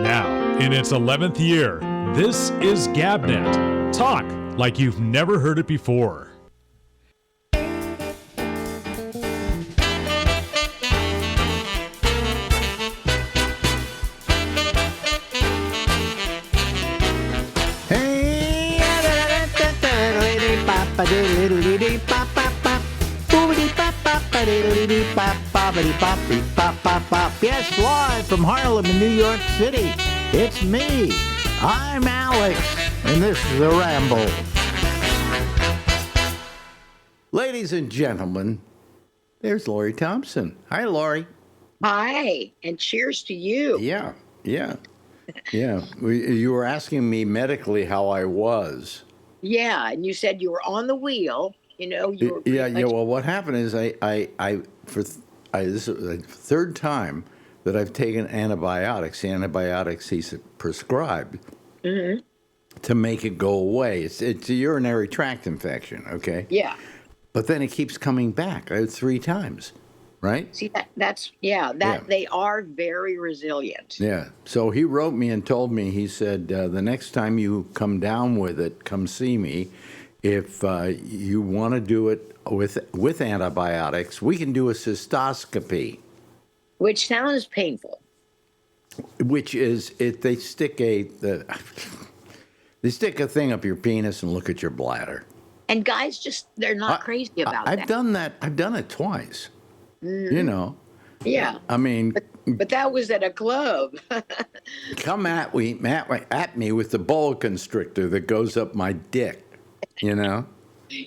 Now, in its 11th year, this is GabNet. Talk like you've never heard it before. Yes, live from Harlem in New York City, it's me. I'm Alex, and this is the Ramble. Ladies and gentlemen, there's Lori Thompson. Hi, Lori. Hi, and cheers to you. Yeah. You were asking me medically how I was. Yeah, and you said you were on the wheel. You know, you were. Yeah. Well, what happened is this is the third time that I've taken antibiotics. The antibiotics he's prescribed to make it go away. It's a urinary tract infection. Okay. Yeah. But then it keeps coming back 3 times, right? See they are very resilient. Yeah. So he wrote me and told me, he said, the next time you come down with it, come see me. If you want to do it with antibiotics, we can do a cystoscopy. Which sounds painful. Which is, they stick a thing up your penis and look at your bladder. And guys they're not crazy about that. I've done that. I've done it twice. You know. Yeah. I mean. But that was at a club. Come at me with the boa constrictor that goes up my dick. You know.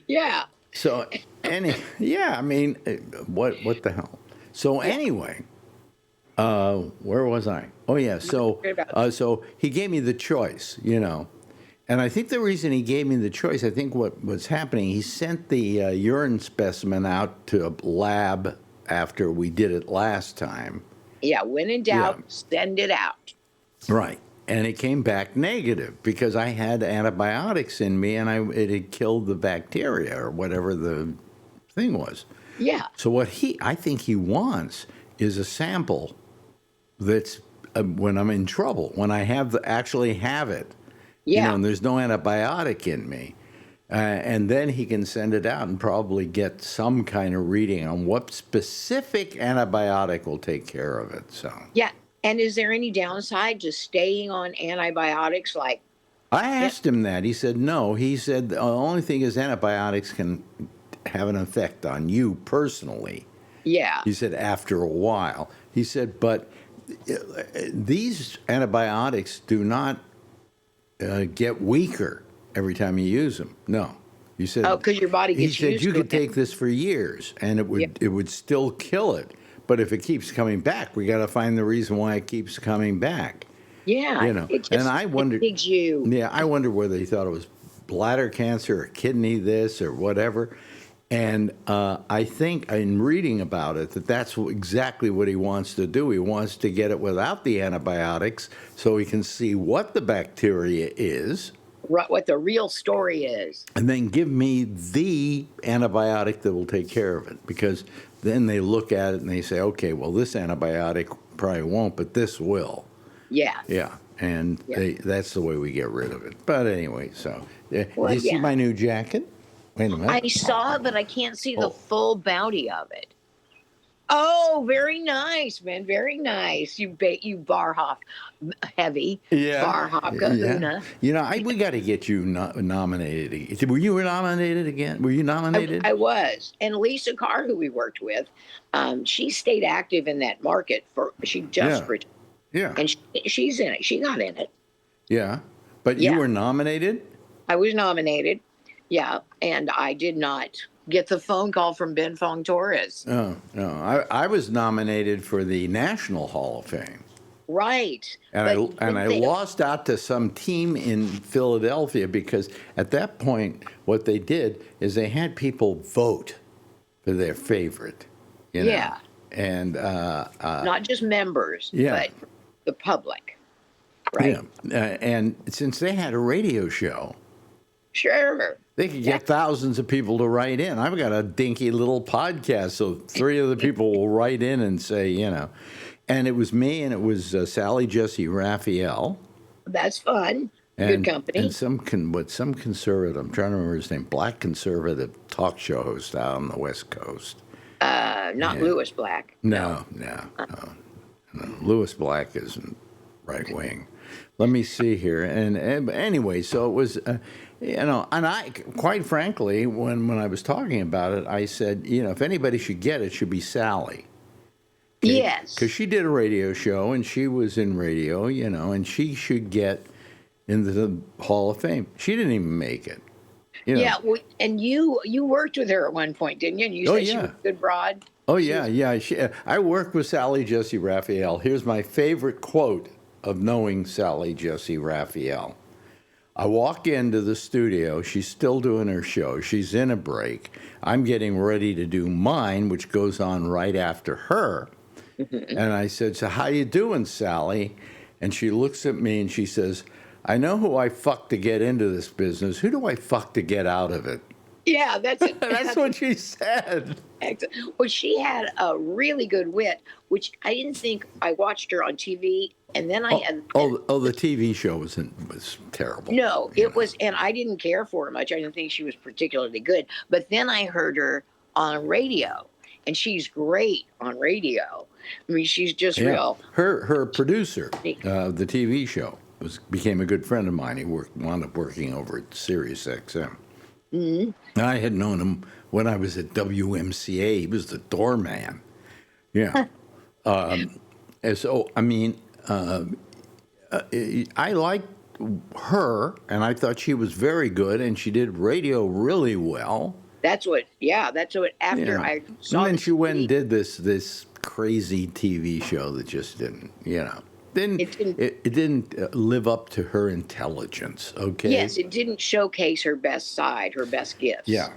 Yeah. So I mean, what the hell? So anyway, where was I? Oh yeah. So he gave me the choice. You know. And I think the reason he gave me the choice, I think what was happening, he sent the urine specimen out to a lab after we did it last time. Yeah, when in doubt, send it out. Right. And it came back negative because I had antibiotics in me and it had killed the bacteria or whatever the thing was. Yeah. So what I think he wants is a sample that's when I'm in trouble, when I actually have it. Yeah. You know, and there's no antibiotic in me. And then he can send it out and probably get some kind of reading on what specific antibiotic will take care of it. So. Yeah. And is there any downside to staying on antibiotics? Like, I asked him that. He said no. He said the only thing is antibiotics can have an effect on you personally. Yeah. He said after a while. He said, but these antibiotics do not get weaker every time you use them. No, you said. Oh, because your body gets used to it. He said you could take this for years and it would still kill it. But if it keeps coming back, we got to find the reason why it keeps coming back. Yeah, you know. And I wondered. Yeah, I wonder whether he thought it was bladder cancer or kidney this or whatever. And I think in reading about it that's exactly what he wants to do. He wants to get it without the antibiotics so he can see what the bacteria is. What the real story is. And then give me the antibiotic that will take care of it. Because then they look at it and they say, okay, well, this antibiotic probably won't, but this will. Yeah. Yeah. And that's the way we get rid of it. But anyway, so did you see my new jacket? Wait a minute. I saw it, but I can't see the full bounty of it. Oh, very nice, man. Very nice. You bar hop heavy. Yeah. Bar hop kahuna. You know, we got to get you nominated. Were you nominated again? Were you nominated? I was. And Lisa Carr, who we worked with, she stayed active in that market she just retired. Yeah. And she's in it. She got in it. Yeah. But you were nominated? I was nominated. Yeah, and I did not get the phone call from Ben Fong Torres. Oh, no. I was nominated for the National Hall of Fame. Right. And I lost out to some team in Philadelphia because at that point, what they did is they had people vote for their favorite. You know? Yeah. And not just members, but the public. Right. Yeah. And since they had a radio show. Sure. They could get thousands of people to write in. I've got a dinky little podcast, so 3 of the people will write in and say, you know. and it was me, and it was Sally Jesse Raphael. That's fun. And, Good company. And some conservative, I'm trying to remember his name, black conservative talk show host out on the West Coast. Not Lewis Black. No. Lewis Black isn't right wing. Let me see here. And anyway, so it was, and I, quite frankly, when I was talking about it, I said, if anybody should get it, it should be Sally. Yes. Because she did a radio show, and she was in radio, and she should get into the Hall of Fame. She didn't even make it. Yeah, and you worked with her at one point, didn't you? And you said she was a good broad. Oh, yeah. I worked with Sally Jesse Raphael. Here's my favorite quote of knowing Sally Jesse Raphael. I walk into the studio. She's still doing her show. She's in a break. I'm getting ready to do mine, which goes on right after her. And I said, so how you doing, Sally? And she looks at me and she says, I know who I fucked to get into this business. Who do I fuck to get out of it? Yeah, that's it. That's what she said. Excellent. Well, she had a really good wit, which I didn't think. I watched her on TV, and then I had. The TV show was terrible. No, it was, and I didn't care for her much. I didn't think she was particularly good. But then I heard her on radio, and she's great on radio. I mean, she's just real. Her producer, the TV show, became a good friend of mine. He wound up working over at Sirius XM. Mm-hmm. I had known him when I was at WMCA. He was the doorman. Yeah. And so, I mean, I liked her, and I thought she was very good, and she did radio really well. That's what after I saw. And then she went and did this crazy TV show that just didn't, it didn't live up to her intelligence. Okay. Yes, it didn't showcase her best side, her best gifts. Yeah.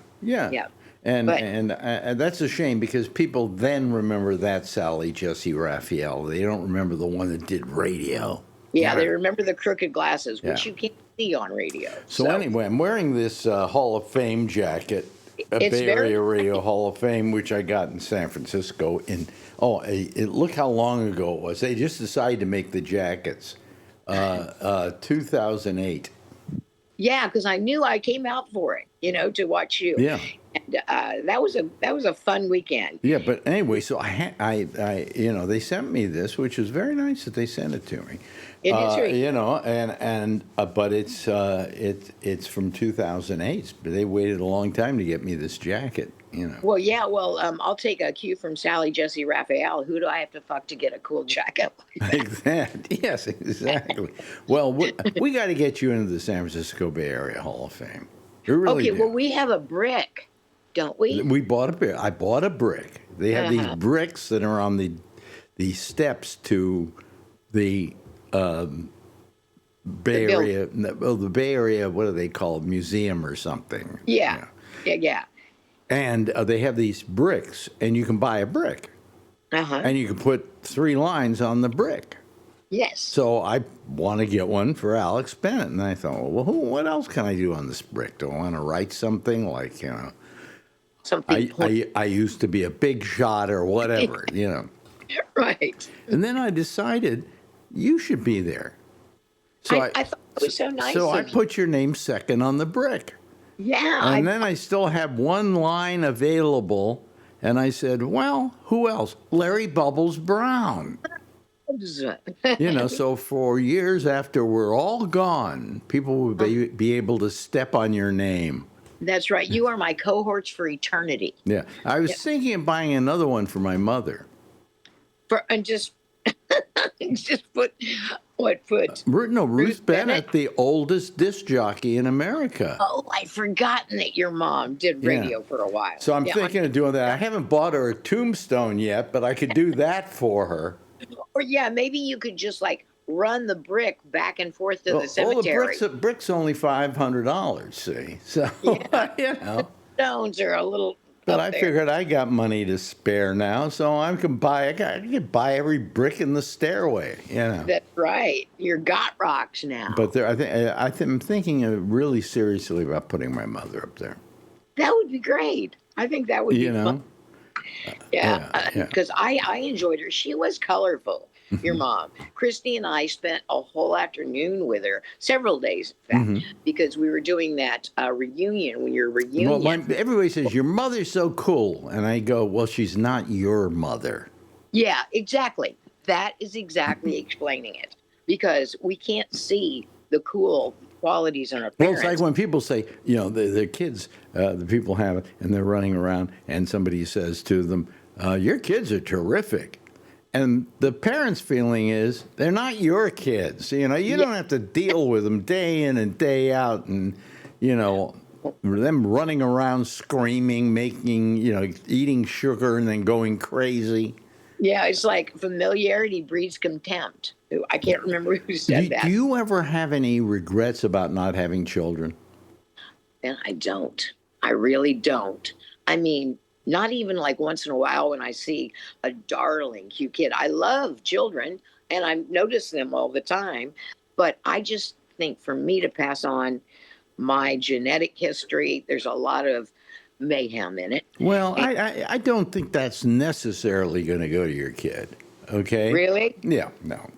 And that's a shame because people then remember that Sally Jesse Raphael. They don't remember the one that did radio. Yeah, they remember the crooked glasses, which you can't see on radio. So anyway, I'm wearing this Hall of Fame jacket, Bay Area Radio Hall of Fame, which I got in San Francisco. Look how long ago it was. They just decided to make the jackets. 2008. Yeah, because I knew I came out for it, to watch you. Yeah. And that was a fun weekend. Yeah, but anyway, so I they sent me this, which was very nice that they sent it to me. It is but it's from 2008. They waited a long time to get me this jacket. Well, yeah. Well, I'll take a cue from Sally Jesse Raphael. Who do I have to fuck to get a cool jacket like that? Exactly. Yes, exactly. Well, we got to get you into the San Francisco Bay Area Hall of Fame. We really do. Well, we have a brick, don't we? We bought a brick. I bought a brick. They have these bricks that are on the steps to the Bay Area. Well, the Bay Area. What do they call it? Museum or something? Yeah. And they have these bricks, and you can buy a brick. And you can put 3 lines on the brick. Yes. So I want to get one for Alex Bennett. And I thought, well, what else can I do on this brick? Do I want to write something like, something? I used to be a big shot or whatever, Right. And then I decided you should be there. So I thought it was so nice. So I put your name second on the brick. Yeah. And then I still have 1 line available. And I said, well, who else? Larry Bubbles Brown. So for years after we're all gone, people will be able to step on your name. That's right. You are my cohorts for eternity. Yeah. I was thinking of buying another one for my mother. Just put what put? Ruth Bennett, the oldest disc jockey in America. Oh, I'd forgotten that your mom did radio for a while. So I'm thinking of doing that. I haven't bought her a tombstone yet, but I could do that for her. Or maybe you could just run the brick back and forth to the cemetery. The brick's only $500. See, so stones are a little. But I figured I got money to spare now, so I could buy every brick in the stairway. That's right. You're got rocks now. But I'm thinking really seriously about putting my mother up there. That would be great. I think that would be fun. Yeah, yeah. because I enjoyed her. She was colorful. Your mom, Christy, and I spent a whole afternoon with her, several days, in fact, because we were doing that reunion. When your Well, reunion, everybody says your mother's so cool, and I go, well, she's not your mother. yeah, exactly. That is exactly explaining it because we can't see the cool qualities in our Well, it's like parents. when people say, their kids, the people have it, and they're running around, and somebody says to them, your kids are terrific. And the parents' feeling is they're not your kids. You Yeah, don't have to deal with them day in and day out, and them running around screaming, making, eating sugar and then going crazy. yeah, it's like familiarity breeds contempt. I can't remember who said Do that, you ever have any regrets about not having children? and I don't. I really don't. I mean, not even like once in a while when I see a darling, cute kid. I love children, and I notice them all the time. But I just think for me to pass on my genetic history, there's a lot of mayhem in it. Well, And I don't think that's necessarily going to go to your kid. Okay? really, Yeah, no.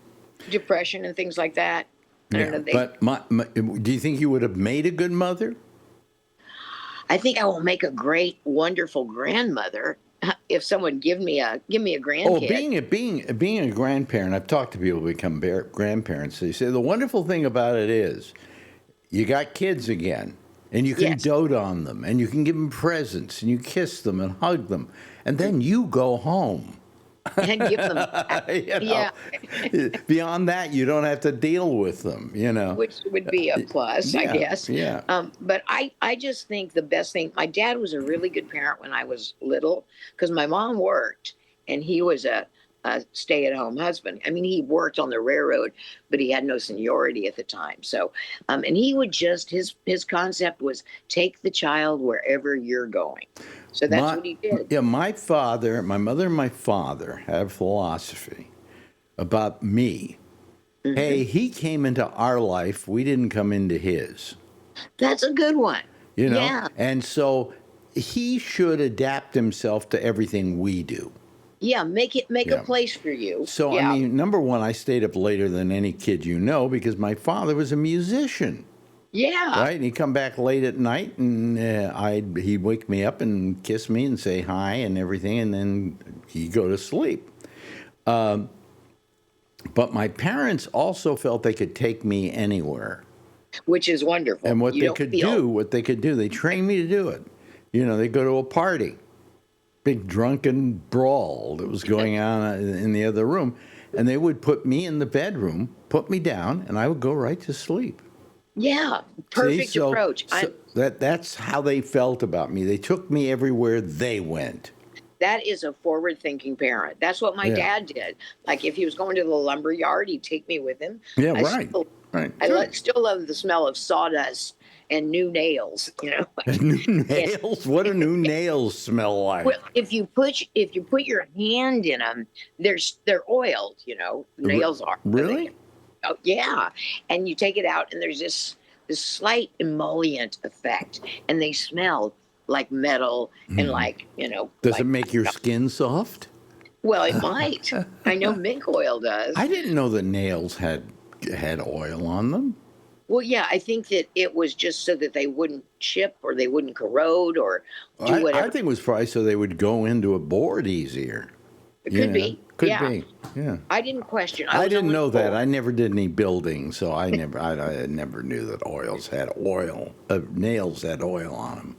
depression and things like that. I don't Yeah. know. But do you think you would have made a good mother? I think I will make a great, wonderful grandmother if someone give me a Oh, grandkid. being a grandparent, I've talked to people who become grandparents. They say the wonderful thing about it is you got kids again, and you can Yes, dote on them, and you can give them presents, and you kiss them and hug them, and then you go home. and give them you know, yeah, beyond that, you don't have to deal with them. which would be a plus, I Yeah, guess. yeah. But I just think the best thing. My dad was a really good parent when I was little because my mom worked and he was a stay-at-home husband. I mean, he worked on the railroad, but he had no seniority at the time. So, and he would just his concept was take the child wherever you're going. So that's My what he did. yeah, my mother, and my father had a philosophy about me. Hmm. Hey, he came into our life, we didn't come into his. That's a good one. Yeah, And so he should adapt himself to everything we do. yeah. Make a Yeah. place for you. So I Yeah, mean, number one, I stayed up later than any kid because my father was a musician. yeah. Right, and he'd come back late at night, and he'd wake me up and kiss me and say hi and everything, and then he'd go to sleep. But my parents also felt they could take me anywhere, Which is wonderful. and You don't feel what they could do, they trained me to do it. They'd go to a party, big drunken brawl that was going on in the other room, and they would put me in the bedroom, put me down, and I would go right to sleep. yeah, See, perfect approach. that's how they felt about me. They took me everywhere they went. That is a forward thinking parent. That's what my Yeah. dad did. Like if he was going to the lumber yard, he'd take me with him. Yeah, I right. still Right. I Good. still love the smell of sawdust and new nails, New And nails? What do new nails smell like? well, if you put your hand in them, they're oiled, nails are. Really? Oh, yeah. And you take it out and there's this slight emollient effect and they smell like metal and like, Does it like make your skin soft? well, it might. I know mink oil does. I didn't know that nails had oil on them. Well, yeah, I think that it was just so that they wouldn't chip or they wouldn't corrode or do I whatever. think it was probably so they would go into a board easier. It could be. Could Yeah. be. Yeah. I didn't question. I was didn't only know that. 4. I never did any building, so I never knew that nails had oil on them.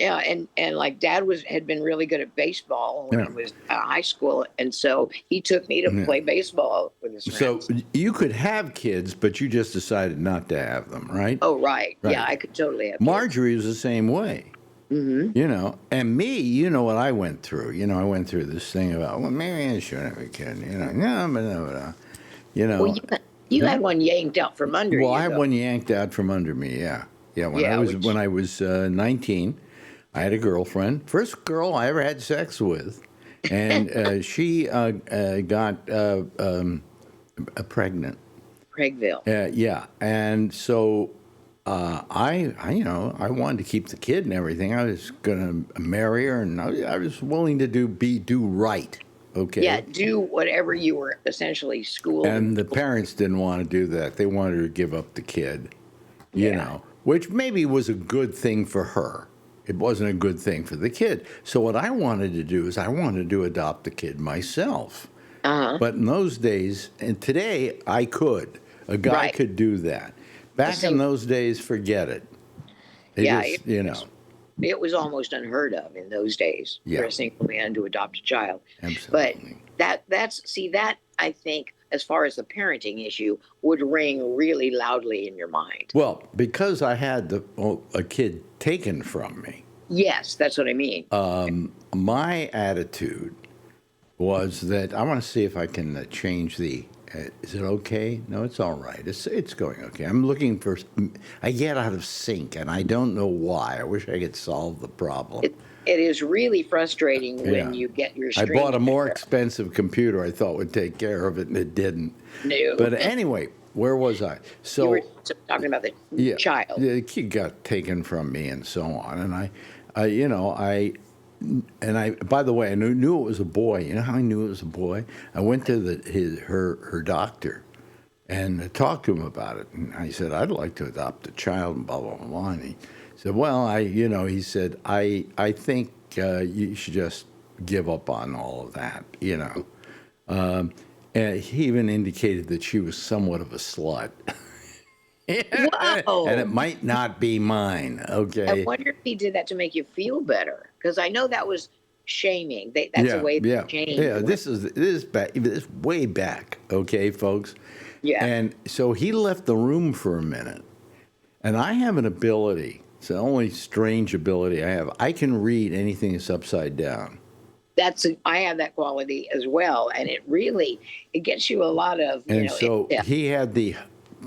Yeah, and like Dad had been really good at baseball when Yeah. he was high school, and so he took me to play baseball with his So friends. you could have kids, but you just decided not to have them, right? Oh, right. Right. Yeah, I could totally have. Marjorie was the same way. Mm-hmm. And me, what I went through. I went through this thing about, well, maybe I shouldn't have a kid. Well, you had one yanked out from under you. Well, I had though. one yanked out from under me. Yeah, yeah. Yeah, which- When I was 19, I had a girlfriend, first girl I ever had sex with, and she got pregnant. Craigville. Yeah, and so I wanted to keep the kid and everything. I was going to marry her, and I was willing to do right. Okay. Yeah, do whatever you were essentially schooled. And the parents didn't want to do that. They wanted her to give up the kid, Yeah. which maybe was a good thing for her. It wasn't a good thing for the kid. So what I wanted to do is I wanted to adopt the kid myself. Uh-huh. But in those days, and today I could. A guy Right. could do that. Back So- in those days, forget it. Yeah, It was almost unheard of in those days for Yeah. a single man to adopt a child. Absolutely. But that I think, as far as the parenting issue, would ring really loudly in your mind. Well, because I had a kid taken from me, Yes, that's what I mean. my attitude was that I want to see if I can change the. Is it okay? No, it's all right. It's going okay. I'm looking for. I get out of sync, and I don't know why. I wish I could solve the problem. It is really frustrating Yeah. when you get your. I bought a more string- expensive computer I thought would take care of it, and it didn't. No. But anyway, where was I? You So were talking about the child. the kid got taken from me, and so on. And I by the way, I knew it was a boy. You know how I knew it was a boy? I went to her doctor and talked to him about it. And I said, I'd like to adopt a child, and blah blah blah. And he said, well, he said, I think you should just give up on all of that, and he even indicated that she was somewhat of a slut. Wow. And it might not be mine, okay? I wonder if he did that to make you feel better, because I know that was shaming. That's a way to shame. Yeah, this is way back, okay, folks? Yeah. And so he left the room for a minute, and I have an ability. It's the only strange ability I have. I can read anything that's upside down. I have that quality as well, and it gets you a lot of. And so he had the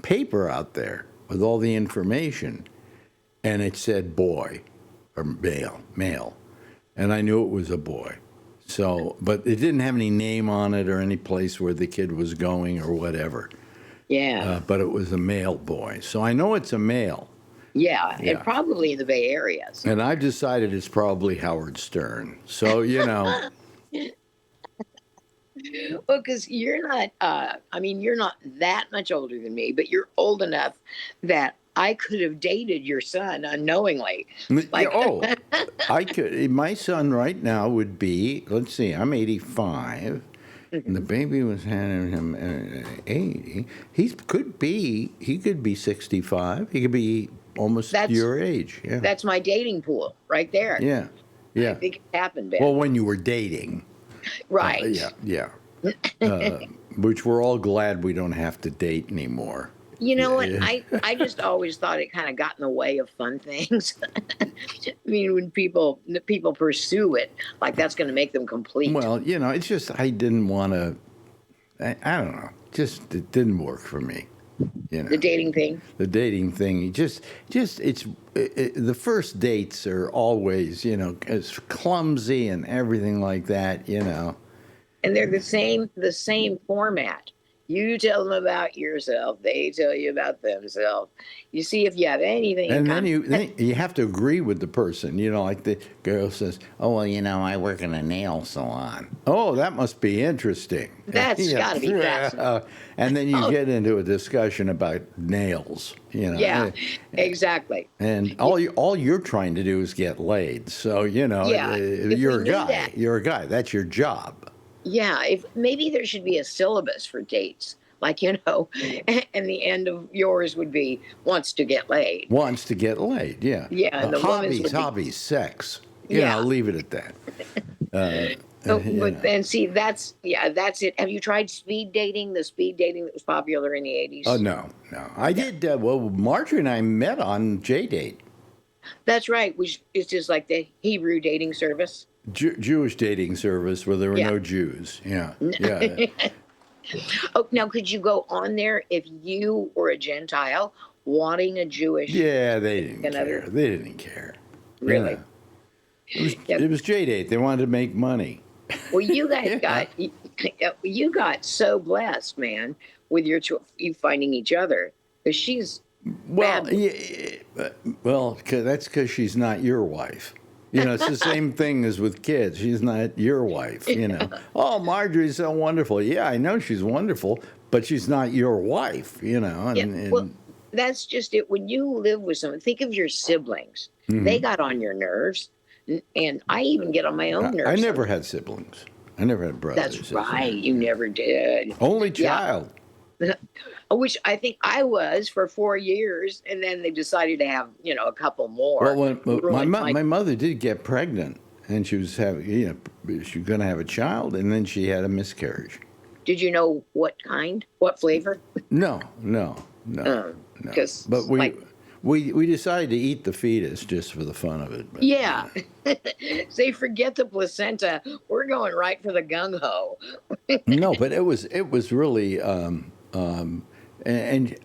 paper out there with all the information, and it said boy or male, and I knew it was a boy. So, but it didn't have any name on it or any place where the kid was going or whatever. Yeah. But it was a male boy, so I know it's a male. Yeah, Yeah. and probably in the Bay Area. And I've decided it's probably Howard Stern. So Well, because you're not, you're not that much older than me, but you're old enough that I could have dated your son unknowingly. I could. My son right now would be. Let's see. I'm 85, and the baby was handing him 80. He could be 65. He could be almost your age. Yeah. That's my dating pool right there. Yeah. Yeah. I think it happened, Ben. Well, when you were dating. Right. Yeah. Which we're all glad we don't have to date anymore. You know what? I just always thought it kind of got in the way of fun things. I mean, when people pursue it, like that's going to make them complete. Well, it's just I didn't want to. I don't know. Just it didn't work for me. The dating thing. The dating thing. The first dates are always as clumsy and everything like that. And they're the same format. You tell them about yourself. They tell you about themselves. You see if you have anything. And then you have to agree with the person. Like the girl says, "Oh well, I work in a nail salon." Oh, that must be interesting. That's got to be fascinating. And then you get into a discussion about nails. Yeah, exactly. And all you're trying to do is get laid. So you're a guy. You're a guy. That's your job. Yeah, if maybe there should be a syllabus for dates, like and the end of yours would be wants to get laid. Wants to get laid, yeah. Yeah, and the hobbies, sex. Leave it at that. But then see, that's it. Have you tried speed dating? The speed dating that was popular in the 80s? Oh no. I did. Marjorie and I met on JDate. That's right. Which is just like the Hebrew dating service. Jewish dating service where there were no Jews. Yeah. Oh, now could you go on there if you were a Gentile wanting a Jewish? Yeah, they didn't care. They didn't care. Really? It was JDate. They wanted to make money. Well, you guys got so blessed, man, with you finding each other. Because she's Well, Fabulous. well, that's because she's not your wife. It's the same thing as with kids. She's not your wife. Oh, Marjorie's so wonderful. Yeah, I know she's wonderful, but she's not your wife. Yeah. Well, that's just it. When you live with someone, think of your siblings. They got on your nerves, and I even get on my own nerves. I never had siblings. I never had brothers. That's right. You never did. Only child. Which I think I was for 4 years, and then they decided to have a couple more. Well, when my mother did get pregnant, and she was having she was going to have a child, and then she had a miscarriage. Did you know what kind? What flavor? No. Because but we decided to eat the fetus just for the fun of it. But, yeah. Say, forget the placenta. We're going right for the gung ho. No, but it was really, and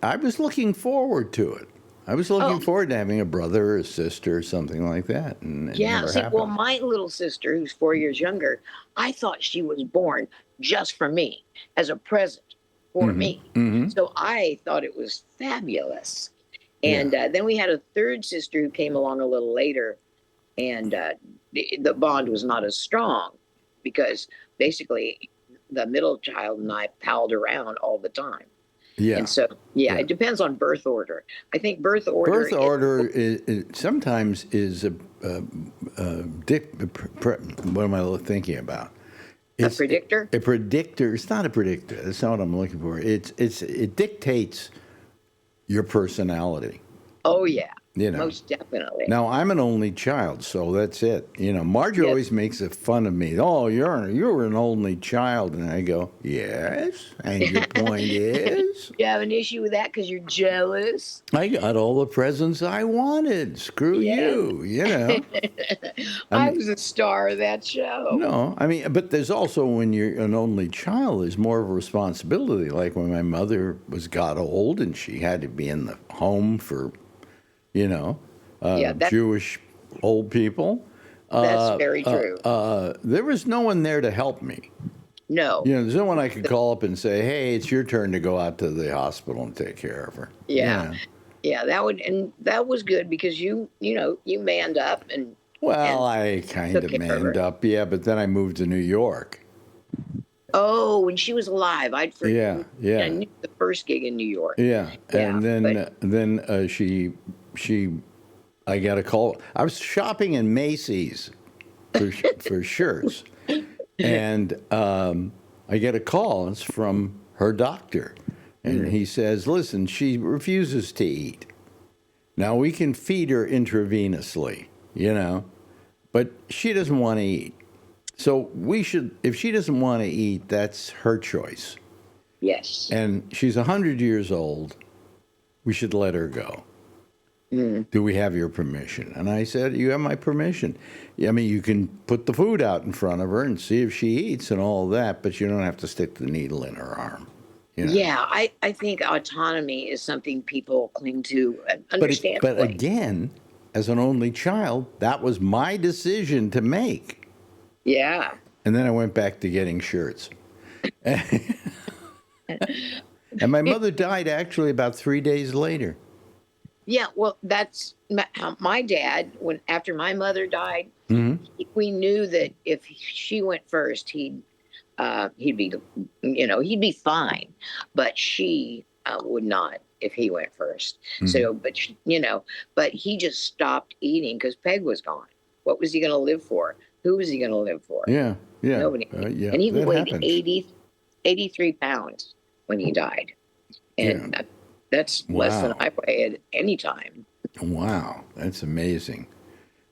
I was looking forward to it. I was looking forward to having a brother or a sister or something like that. And it never happened. Well, my little sister, who's 4 years younger, I thought she was born just for me, as a present for me. Mm-hmm. So I thought it was fabulous. And then we had a third sister who came along a little later, and the bond was not as strong because basically the middle child and I palled around all the time. Yeah. And so, it depends on birth order. I think birth order is sometimes is what am I thinking about? It's a predictor? A predictor. It's not a predictor. That's not what I'm looking for. It dictates your personality. Oh, yeah. Most definitely. Now, I'm an only child, so that's it. Marjorie always makes fun of me. Oh, you're an only child. And I go, yes. And your point is? You have an issue with that because you're jealous? I got all the presents I wanted. Screw you, I was a star of that show. No, but there's also, when you're an only child, there's more of a responsibility. Like when my mother got old and she had to be in the home for Jewish old people. That's very true. There was no one there to help me. No. There's no one I could call up and say, hey, it's your turn to go out to the hospital and take care of her. Yeah. Yeah, that was good because you manned up and. Well, I kind of manned up, but then I moved to New York. Oh, when she was alive, I'd forgotten. Yeah. I knew the first gig in New York. Yeah, and then I got a call. I was shopping in Macy's for shirts, and I get a call. It's from her doctor, and he says, "Listen, she refuses to eat. Now we can feed her intravenously, but she doesn't want to eat." So if she doesn't want to eat, that's her choice. Yes. And she's 100 years old. We should let her go. Do we have your permission? And I said, you have my permission. You can put the food out in front of her and see if she eats and all that, but you don't have to stick the needle in her arm. Yeah, I think autonomy is something people cling to, understandably. But again, as an only child, that was my decision to make. Yeah. And then I went back to getting shirts. And my mother died actually about 3 days later. Yeah, well, that's my dad. After my mother died, we knew that if she went first, he'd be fine, but she would not if he went first. So, but he just stopped eating because Peg was gone. What was he going to live for? Who was he going to live for? Yeah. Nobody. And he weighed 83 pounds when he died. And that's less than I weigh at any time. Wow. That's amazing.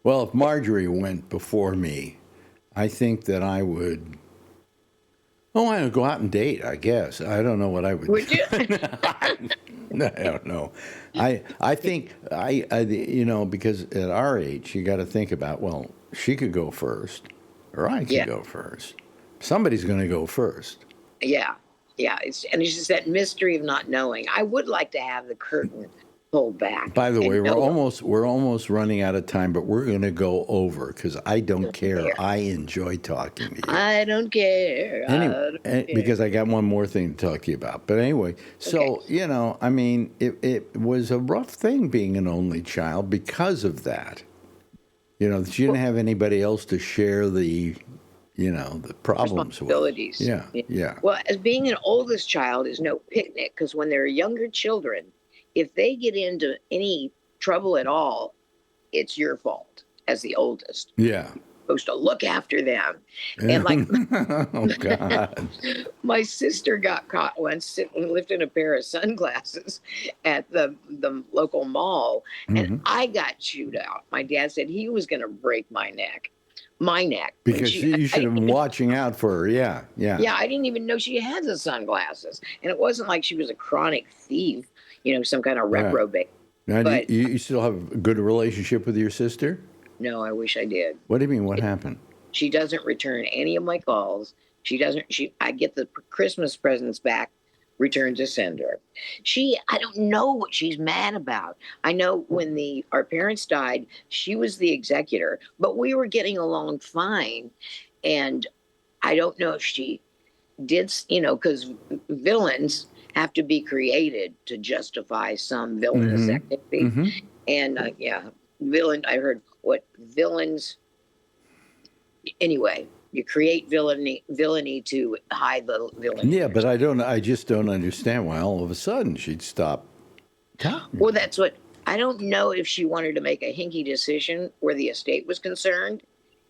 Well, if Marjorie went before me, I think that I would... I would go out and date, I guess. I don't know what I would do. Would you? I don't know. I think, because at our age, you got to think about, well, she could go first, or I could go first. Somebody's going to go first. Yeah. It's just that mystery of not knowing. I would like to have the curtain pulled back. By the And way, no, we're almost running out of time, but we're going to go over because I don't care. care. I enjoy talking to you. I don't care. Anyway, I don't care. because I got one more thing to talk to you about. But anyway, so, Okay. I mean, it was a rough thing being an only child because of that. She didn't have anybody else to share the problems with. Responsibilities. Yeah, yeah. Well, as being an oldest child is no picnic because when they're younger children, if they get into any trouble at all, it's your fault as the oldest. Yeah. You're supposed to look after them. And like Oh, God. my sister got caught once sitting lifting a pair of sunglasses at the local mall, and Mhm. I got chewed out. My dad said he was going to break my neck. My neck. When Because you I should have been watching out for her. Yeah, yeah. Yeah, I didn't even know she had the sunglasses. And it wasn't like she was a chronic thief, some kind of Right. reprobate. Now, But you still have a good relationship with your sister? no, I wish I did. What do you mean? What happened? She doesn't return any of my calls. I get the Christmas presents back, return to sender. I don't know what she's mad about. I know when our parents died, she was the executor, but we were getting along fine. And I don't know if she did, because villains have to be created to justify some villainous Mhm. activity. Mm-hmm. And I heard what villains, anyway, you create villainy to hide the villainy. Yeah, but I just don't understand why all of a sudden she'd stop talking. Well, I don't know if she wanted to make a hinky decision where the estate was concerned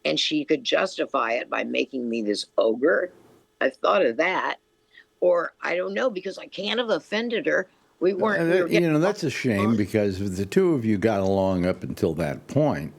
and she could justify it by making me this ogre. I thought of that. Or I don't know, because I can't have offended her. We were That's a shame because the two of you got along up until that point.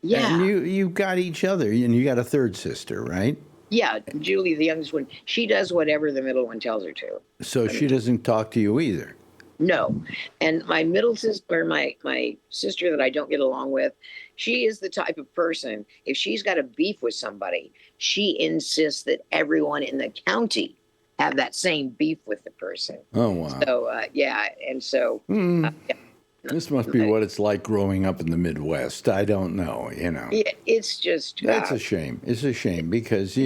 Yeah. And you got each other, and you got a third sister, right? Yeah, Julie, the youngest one, she does whatever the middle one tells her to. So she doesn't talk to you either. No. And my middle sister, my sister that I don't get along with, she is the type of person, if she's got a beef with somebody, she insists that everyone in the county have that same beef with the person. Oh, wow. So, yeah. And so, yeah. This must be what it's like growing up in the Midwest. I don't know, Yeah, it's just. That's a shame. It's a shame because,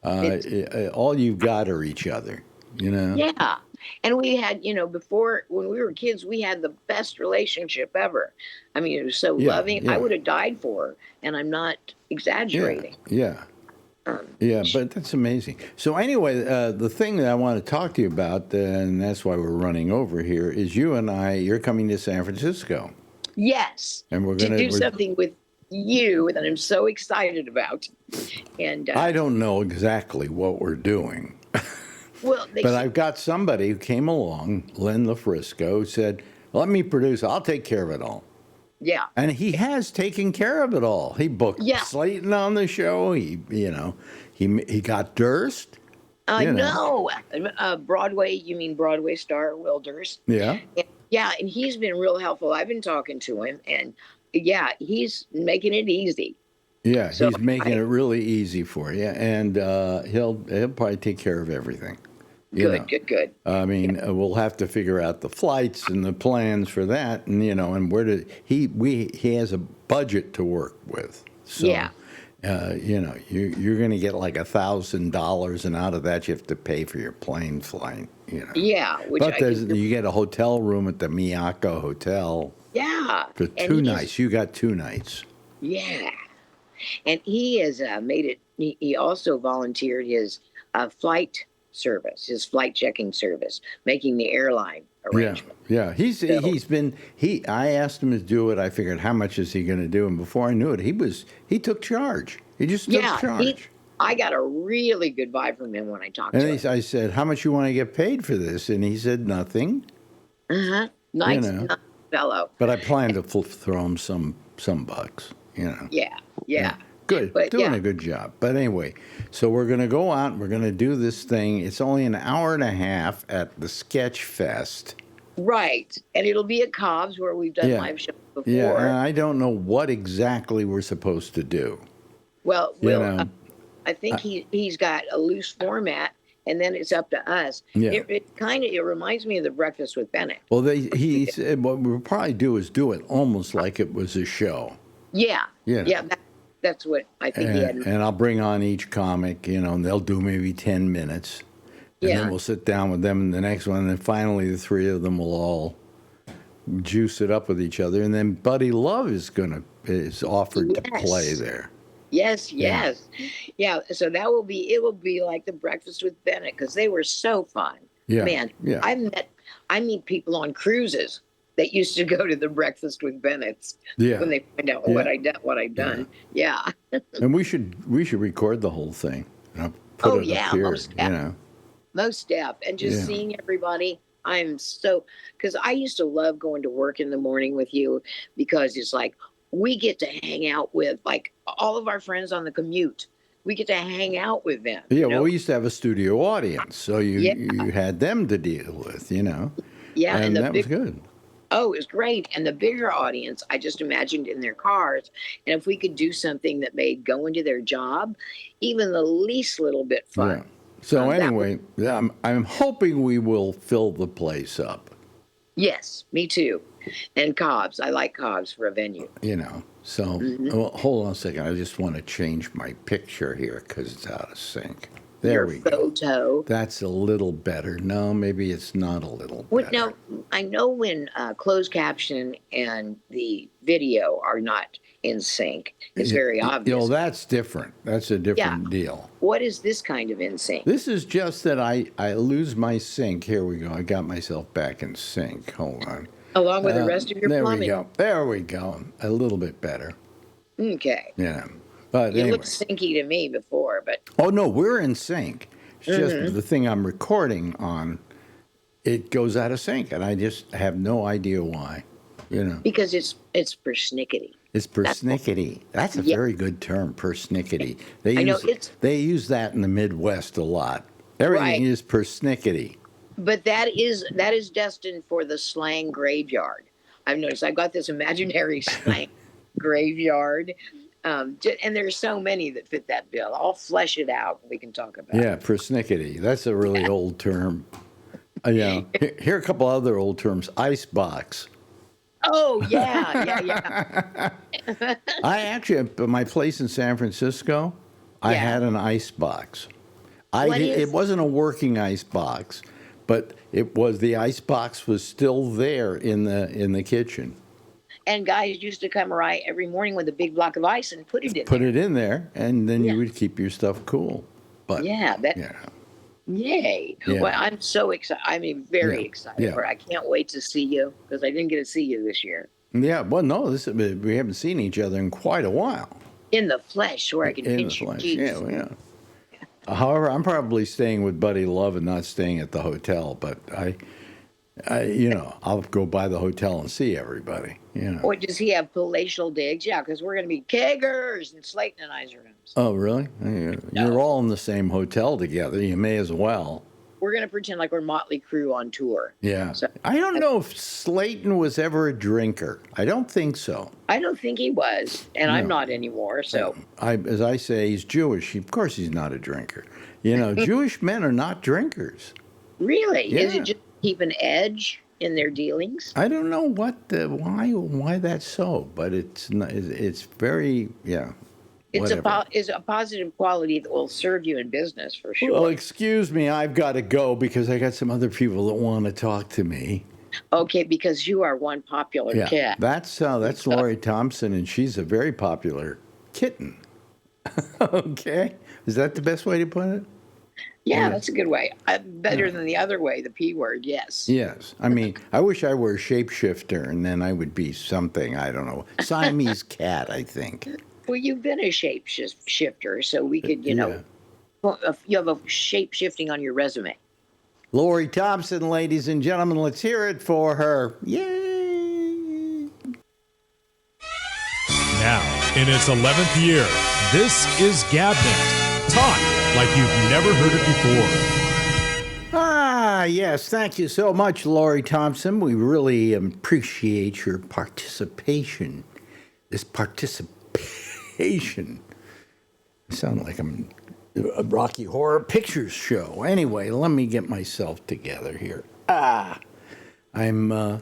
all you've got are each other, Yeah. And we had, before, when we were kids, we had the best relationship ever. I mean, it was so loving. Yeah. I would have died for her, and I'm not exaggerating. Yeah. Yeah, but that's amazing. So anyway, the thing that I want to talk to you about, and that's why we're running over here, is you're coming to San Francisco. Yes. And we're to going to do something with you that I'm so excited about. And I don't know exactly what we're doing. Well, but I've got somebody who came along, Len LaFrisco, who said, let me produce, I'll take care of it all. Yeah. And he has taken care of it all. He booked Slayton on the show. He got Durst. I know. Broadway, you mean Broadway star Will Durst? Yeah. And he's been real helpful. I've been talking to him, and he's making it easy. Yeah, so he's making it really easy for you, and he'll probably take care of everything. Good. I mean, we'll have to figure out the flights and the plans for that, and and where he has a budget to work with. So, you're going to get like $1,000, and out of that you have to pay for your plane flight. Yeah, but you get a hotel room at the Miyako Hotel. Yeah, for 2 nights. You got 2 nights. Yeah, and he has made it. He also volunteered his flight service, his flight checking service, making the airline arrangement. Yeah. I asked him to do it. I figured, how much is he going to do? And before I knew it, he took charge. He just took charge. I got a really good vibe from him when I talked to him. I said, how much you want to get paid for this? And he said, nothing. Nice fellow. But I plan to throw him some bucks, Yeah. Good. Doing a good job. But anyway, so we're going to go out. We're going to do this thing. It's only an hour and a half at the Sketch Fest. Right. And it'll be at Cobb's where we've done live shows before. Yeah, and I don't know what exactly we're supposed to do. Well, I think he's got a loose format. and then it's up to us. Yeah. It reminds me of the Breakfast with Bennett. Well, he said what we'll probably do is do it almost like it was a show. Yeah, Yeah. yeah, that's what I think he had. And I'll bring on each comic, and they'll do maybe 10 minutes. And then we'll sit down with them in the next one. And then finally, the three of them will all juice it up with each other. And then Buddy Love is offered to play there. Yes. Yeah. So it will be like the Breakfast with Bennett, because they were so fun. Yeah. Man, yeah. I meet people on cruises that used to go to the Breakfast with Bennett's when they find out what I've done. Yeah. And we should record the whole thing. Put it up here, Most deaf, and just seeing everybody. Because I used to love going to work in the morning with you, because it's like we get to hang out with like all of our friends on the commute. We get to hang out with them. Yeah, well, we used to have a studio audience, so you had them to deal with, Yeah, and that was good. Oh, it was great. And the bigger audience, I just imagined in their cars. And if we could do something that made going to their job even the least little bit fun. Yeah. So anyway, I'm hoping we will fill the place up. Yes, me too. And Cobb's. I like Cobb's for a venue. So well, hold on a second. I just want to change my picture here because it's out of sync. There we go. Photo. That's a little better. No, maybe it's not a little better. No, I know when closed caption and the video are not in sync. It's very obvious. That's different. That's a different deal. What is this kind of in sync? This is just that I lose my sync. Here we go. I got myself back in sync. Hold on. Along with the rest of your plumbing. There we go. A little bit better. Okay. Yeah. But it anyway. looked syncy to me before, but oh no, we're in sync. It's just the thing I'm recording on, it goes out of sync, and I just have no idea why. Because it's persnickety. It's persnickety. That's a very good term, persnickety. They use that in the Midwest a lot. Everything is persnickety. But that is destined for the slang graveyard. I've noticed. I've got this imaginary slang graveyard. And there's so many that fit that bill. I'll flesh it out. We can talk about it. Yeah, persnickety. That's a really old term. Here are a couple other old terms. Icebox. Oh, yeah. I actually, at my place in San Francisco, I had an icebox. It wasn't a working icebox, but the icebox was still there in the kitchen. And guys used to come every morning with a big block of ice and put it in there, and then you would keep your stuff cool. But yay! Yeah. Well, I'm so excited. I'm very excited for it. I can't wait to see you, because I didn't get to see you this year. Yeah, well, no, we haven't seen each other in quite a while. In the flesh, where I can pinch your cheeks. Yeah. However, I'm probably staying with Buddy Love and not staying at the hotel, but I'll go by the hotel and see everybody. Or does he have palatial digs? Yeah, because we're going to be keggers in Slayton and I's rooms. Oh, really? You're all in the same hotel together. You may as well. We're going to pretend like we're Motley Crue on tour. Yeah. So, I don't know if Slayton was ever a drinker. I don't think so. I don't think he was, and I'm not anymore. So, as I say, he's Jewish. Of course, he's not a drinker. Jewish men are not drinkers. Really? Yeah. Is it just keep an edge in their dealings? I don't know why that's so, but it's not, it's very It's a positive quality that will serve you in business for sure. Well, excuse me, I've got to go because I got some other people that want to talk to me. Okay, because you are one popular cat. That's Lori Thompson, and she's a very popular kitten. Okay, is that the best way to put it? Yeah, that's a good way. Better than the other way, the P word, yes. Yes. I mean, I wish I were a shapeshifter, and then I would be something, I don't know, Siamese cat, I think. Well, you've been a shapeshifter, so we could, you have a shape-shifting on your resume. Lori Thompson, ladies and gentlemen, let's hear it for her. Yay! Now, in its 11th year, this is GabNet. Talk like you've never heard it before. Yes. Thank you so much, Lori Thompson. We really appreciate your participation. This participation. I sound like I'm Rocky Horror Picture Show. Anyway, let me get myself together here. I'm a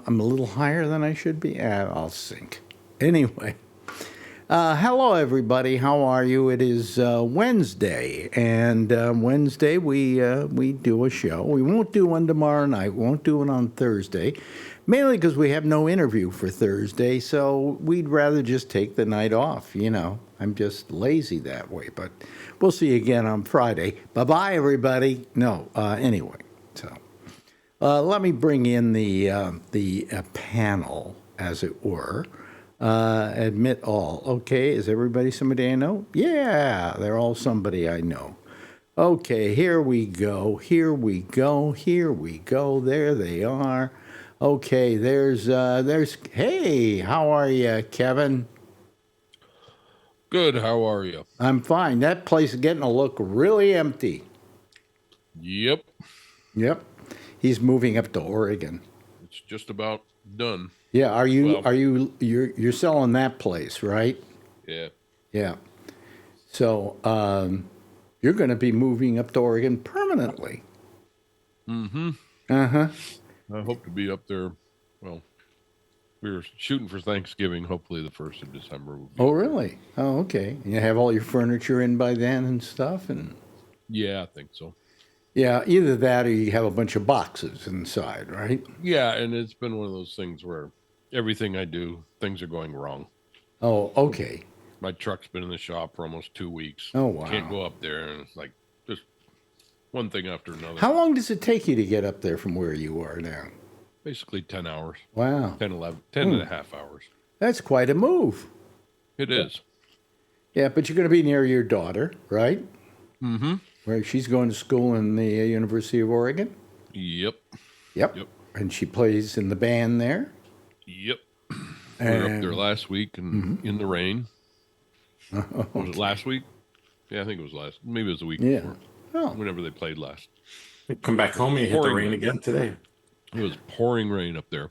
little higher than I should be. I'll sink. Anyway, hello everybody. How are you? It is Wednesday, and Wednesday we do a show. We won't do one tomorrow night. We won't do it on Thursday, mainly because we have no interview for Thursday. So we'd rather just take the night off. You know, I'm just lazy that way. But we'll see you again on Friday. Bye bye, everybody. No, anyway, so. Let me bring in the panel, as it were. Admit all. Okay, is everybody somebody I know? Yeah, they're all somebody I know. Okay, here we go. Here we go. Here we go. There they are. Okay, there's. Hey, how are you, Kevin? Good. How are you? I'm fine. That place is getting to look really empty. Yep. Yep. He's moving up to Oregon. It's just about done. Yeah, you're selling that place, right? Yeah. Yeah. So you're going to be moving up to Oregon permanently. Mm-hmm. Uh-huh. I hope to be up there. Well, we were shooting for Thanksgiving. Hopefully the 1st of December. Will be Oh, really? Oh, okay. You have all your furniture in by then and stuff? Yeah, I think so. Yeah, either that or you have a bunch of boxes inside, right? Yeah, and it's been one of those things where everything I do, things are going wrong. Oh, okay. My truck's been in the shop for almost 2 weeks. Oh, wow. Can't go up there, and it's like just one thing after another. How long does it take you to get up there from where you are now? Basically 10 hours. Wow. 10 and a half hours. That's quite a move. It is. Yeah, but you're going to be near your daughter, right? Mm-hmm. Where she's going to school in the University of Oregon? Yep. Yep. And she plays in the band there? Yep. We were up there last week and in the rain. Okay. Was it last week? Yeah, I think it was last. Maybe it was the week Yeah. before. Oh. Whenever they played last. Come back home and you hit the Pouring rain rain. again today. It was pouring rain up there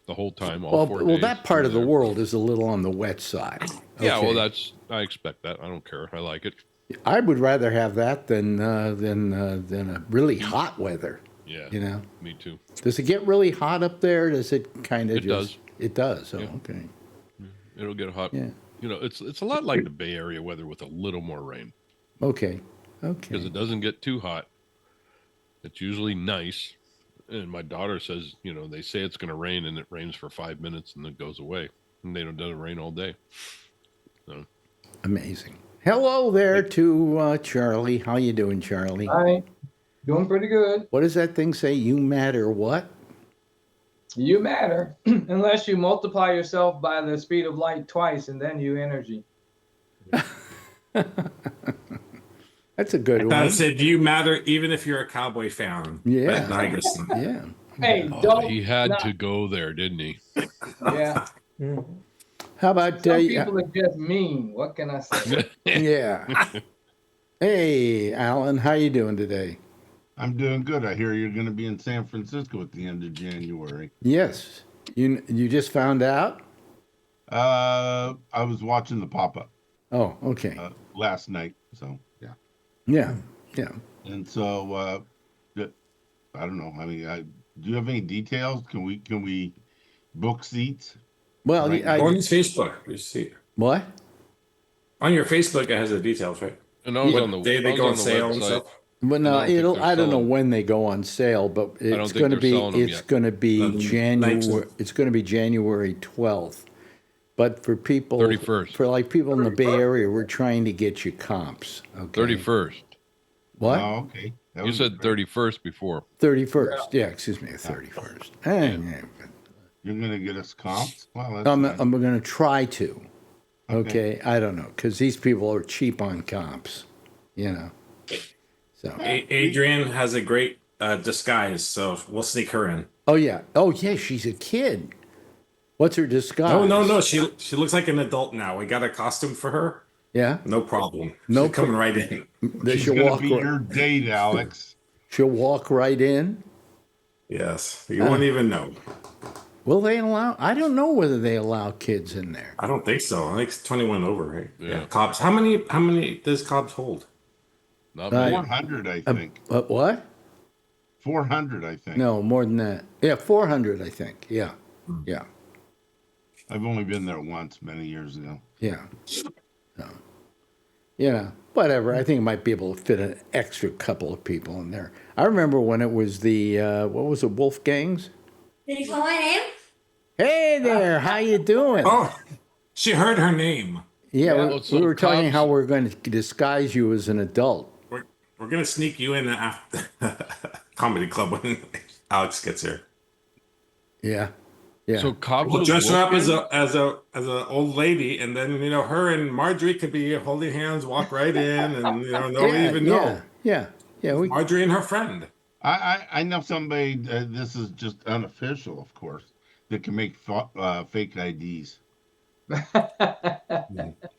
the whole time. All 4 days. Well, that part of the there. world is a little on the wet side. Yeah, Okay. well, I expect that. I don't care. I like it. I would rather have that than a really hot weather. Yeah. You know. Me too. Does it get really hot up there? Does it kind of? It does. It does. Oh, Yeah. okay. It'll get hot. Yeah. You know, it's a lot like the Bay Area weather with a little more rain Okay. because Okay. it doesn't get too hot. It's usually nice. And my daughter says, you know, they say it's going to rain and it rains for 5 minutes and it goes away. And they don't doesn't rain all day. So Amazing. Hello there to Charlie. How you doing, Charlie? Hi, doing pretty good. What does that thing say? You matter what? You matter unless you multiply yourself by the speed of light twice, and then you energy. That's a good I one. said you matter even if you're a Cowboy fan. Yeah. But Nigerson. Yeah. Hey, oh, don't. he had not- to go there, didn't he? Yeah. How about Some people are just mean. What can I say? yeah. Hey, Alan, how you doing today? I'm doing good. I hear you're going to be in San Francisco at the end of January. Yes. You just found out? I was watching the pop-up Oh, okay. last night, so yeah. Yeah. Yeah. And so I don't know. I mean, do you have any details? Can we book seats? Well, Right. Go on his Facebook. You see. what? On your Facebook, it has the details, right? And I was What on the day they I was go on on the sale and website. stuff. Well, no, I don't think it'll. they're I don't know selling- when they go on sale, but don't it's think going to they're be. selling them It's yet. going to be The January. ninth. It's going to be January 12th. But for people, 31st. for like people in the Bay Area, we're trying to get you comps. Okay. 31st. What? Oh, okay. That You was said great. 31st before. 31st. Yeah. Excuse me. 31st. You're going to get us comps? Well, that's I'm nice. going to try to. Okay. I don't know because these people are cheap on comps. You know. So. Adrian has a great disguise, so we'll sneak her in. Oh yeah. Oh yeah. She's a kid. What's her disguise? No. She looks like an adult now. We got a costume for her. Yeah. No problem. No She's coming right in. She's She'll going walk. to be your date, Alex. She'll walk right in. Yes. You won't even know. Will they allow? I don't know whether they allow kids in there. I don't think so. I think it's 21 over, right? Yeah. Cobbs. How many does Cobbs hold? Not Uh, me. 400, I think. What? 400, I think. No, more than that. Yeah, 400, I think. Yeah, yeah, I've only been there once many years ago. yeah. So, whatever. I think it might be able to fit an extra couple of people in there. I remember when it was the what was it, Wolfgangs? Did you call my name? Hey there, how you doing? Oh, she heard her name. Yeah, Yeah. we, Oh, so we were talking Cobb's- how we're going to disguise you as an adult. We're gonna sneak you in after comedy club when Alex gets here. Yeah, yeah. So Cobb's We'll was dress her up as Wolfgang? as a old lady, and then her and Marjorie could be holding hands, walk right in, and nobody yeah, even yeah, know. yeah. We, Marjorie and her friend. I know somebody, this is just unofficial, of course, that can make fake IDs.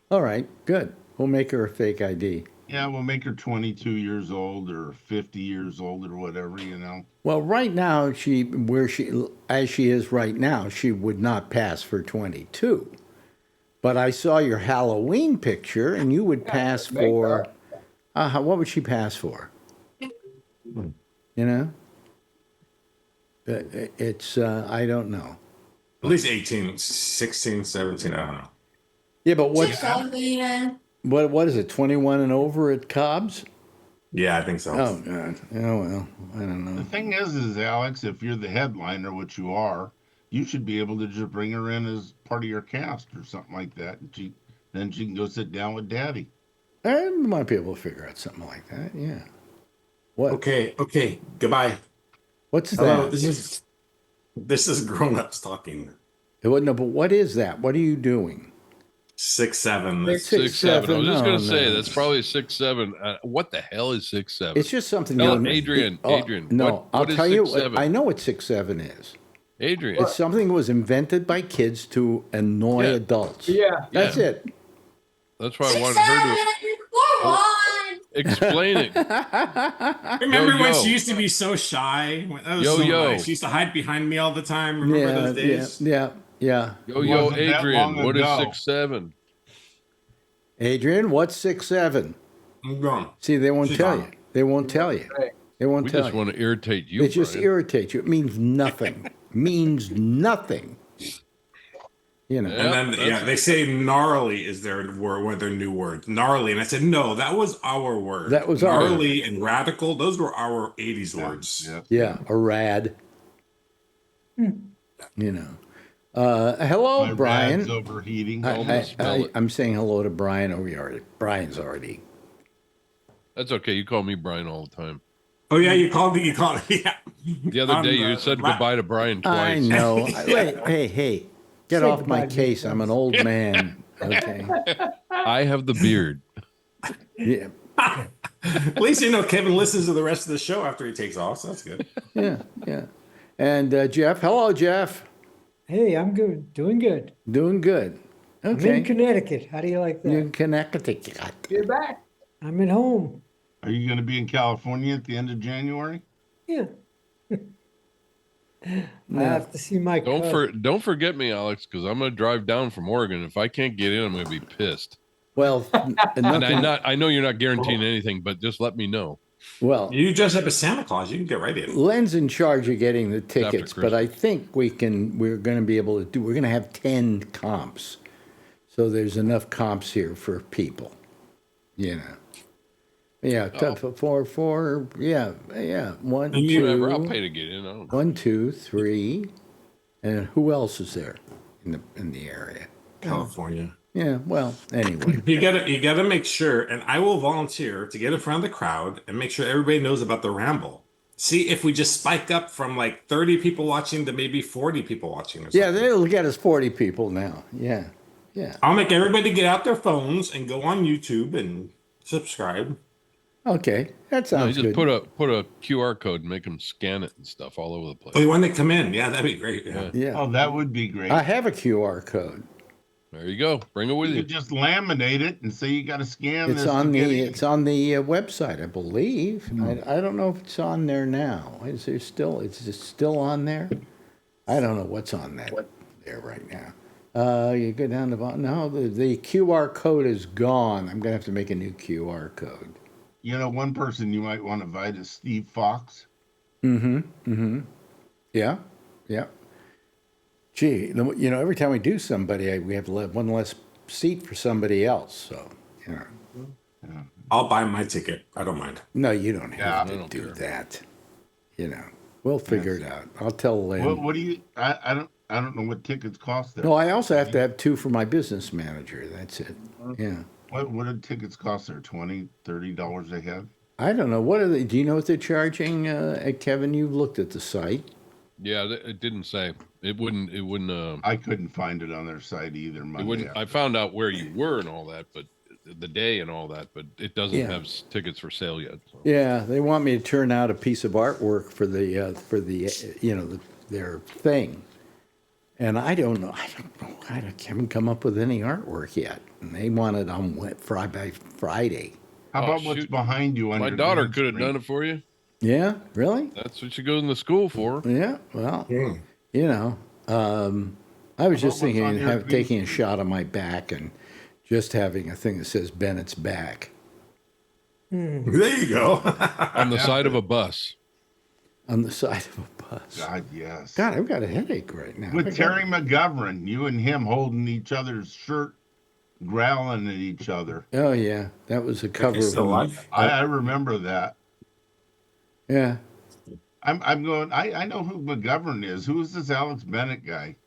all right, good. We'll make her a fake ID. Yeah, we'll make her 22 years old or 50 years old or whatever, Well, right now, as she is right now, she would not pass for 22. But I saw your Halloween picture, and you would pass make for, what would she pass for? You know? It's, I don't know. At least 18, 16, 17, I don't know. Yeah, but Six, seven. what is it, 21 and over at Cobb's? Yeah, I think so. Oh, God. Oh, well, I don't The know. thing is, Alex, if you're the headliner, which you are, you should be able to just bring her in as part of your cast or something like that. And then she can go sit down with Daddy. I might be able to figure out something like that, yeah. What? Okay, goodbye. What's Hello, that? this is grown-ups talking. No, but what is that? What are you doing? 6, 7. Six, 6'7". I was just no, gonna say no. that's probably 6'7". What the hell is 6'7"? It's just something. Tell you- Adrian. Oh, Adrian. No, what I'll is tell you. 6'7"? I know what 6'7" is. Adrian. It's something that was invented by kids to annoy Yeah. adults. Yeah. That's Yeah. it. That's why I Six, wanted her to seven. 4, 1. explain it. Remember when yo. she used to be so shy? That was Yo, so yo. nice. She used to hide behind me all the time. Remember those days? Yeah. Yo, It wasn't that Adrian. long What is ago. 6'7"? Adrian, what's 6'7"? I'm gone. See, they won't She's tell gone. you. They won't tell you. Right. They won't We tell just you. want to irritate you. It just Brian. irritates you. It means nothing. Means nothing. You know. Yeah. And then they say gnarly is their word, one of their new words. Gnarly. And I said, no, that was our word. That was our- gnarly and radical. Those were our 80s words. Yeah. Yeah, a rad. You know. Hello, My Brian. rad's overheating. I'm saying hello to Brian. Brian's already. That's okay. You call me Brian all the time. Oh, yeah, you called me. Yeah. The other day you said goodbye to Brian I twice. know. Wait, hey, get Say off my goodbye to case. I'm an old man. Okay. I have the beard. Yeah, At least Kevin listens to the rest of the show after he takes off, so that's good. yeah. And Jeff, hello, Jeff. Hey, I'm good. Doing good. Doing good. I'm in Okay. Connecticut. How do you like that? You're in Connecticut. You're back. I'm at home. Are you going to be in California at the end of January? Yeah. I have to see my cousin. Don't forget me, Alex, because I'm gonna drive down from Oregon. If I can't get in, I'm gonna be pissed. Well, And nothing, I know you're not guaranteeing anything, but just let me know. well, You dress up as Santa Claus, you can get right in. Len's in charge of getting the After tickets, but I think we're going to be able to we're going to have 10 comps. So there's enough comps here for people, you know. Yeah, four, yeah. One, Whatever, I'll two, pay to get in. I don't 1, 2, 3, and who else is there in the area? California. Yeah, well, anyway. You gotta make sure, and I will volunteer to get in front of the crowd and make sure everybody knows about the Ramble. See if we just spike up from like 30 people watching to maybe 40 people watching. Or Yeah, something. they'll get us 40 people now. Yeah. I'll make everybody get out their phones and go on YouTube and subscribe. Okay, that know. sounds You just good. put a QR code and make them scan it and stuff all over the place. Oh, when they come in, yeah, that'd be great. Yeah. Yeah, Oh, that would be great. I have a QR code. There you go. Bring it with You you. could just laminate it and say you got to scan It's this. on to the get in. website, I believe. I don't know if it's on there now. Is it still on there? I don't know what's on there right now. You go down the bottom. No, the QR code is gone. I'm gonna have to make a new QR code. You know, one person you might want to invite is Steve Fox. Mm-hmm. Mm-hmm. Yeah. Yeah. Gee, you know, every time we do somebody, we have one less seat for somebody else. So, you know. Yeah. I'll buy my ticket. I don't mind. No, you don't have Yeah. to do that. You know, we'll figure it out. I'll tell Lynn. What do you? I don't know what tickets cost there. No, I also have to have two for my business manager. That's it. Yeah. What do tickets cost there? $20, $30 a head? I don't know. What are they? Do you know what they're charging, Kevin? You've looked at the site. Yeah, it didn't say. It wouldn't. I couldn't find it on their site either. It Monday wouldn't. I found out where you were and all that, but the day and all that, but it doesn't Yeah. have tickets for sale yet. So. Yeah, they want me to turn out a piece of artwork for the their thing, and I don't know. I haven't come up with any artwork yet, and they want it on by Friday. How about what's shoot. behind you? On My your daughter green could have screen? done it for you. Yeah, really? That's what she goes into school for. Yeah. Well, you know, I was just How about what's on thinking your of green taking a screen? shot of my back and just having a thing that says Bennett's back There you go. On the side of a bus. on the side of a bus. God, yes. God, I've got a headache right now. With Terry McGovern, you and him holding each other's shirt, growling at each other. Oh yeah, that was a cover He's of still alive. I remember that. Yeah. I'm going. I know who McGovern is. Who is this Alex Bennett guy?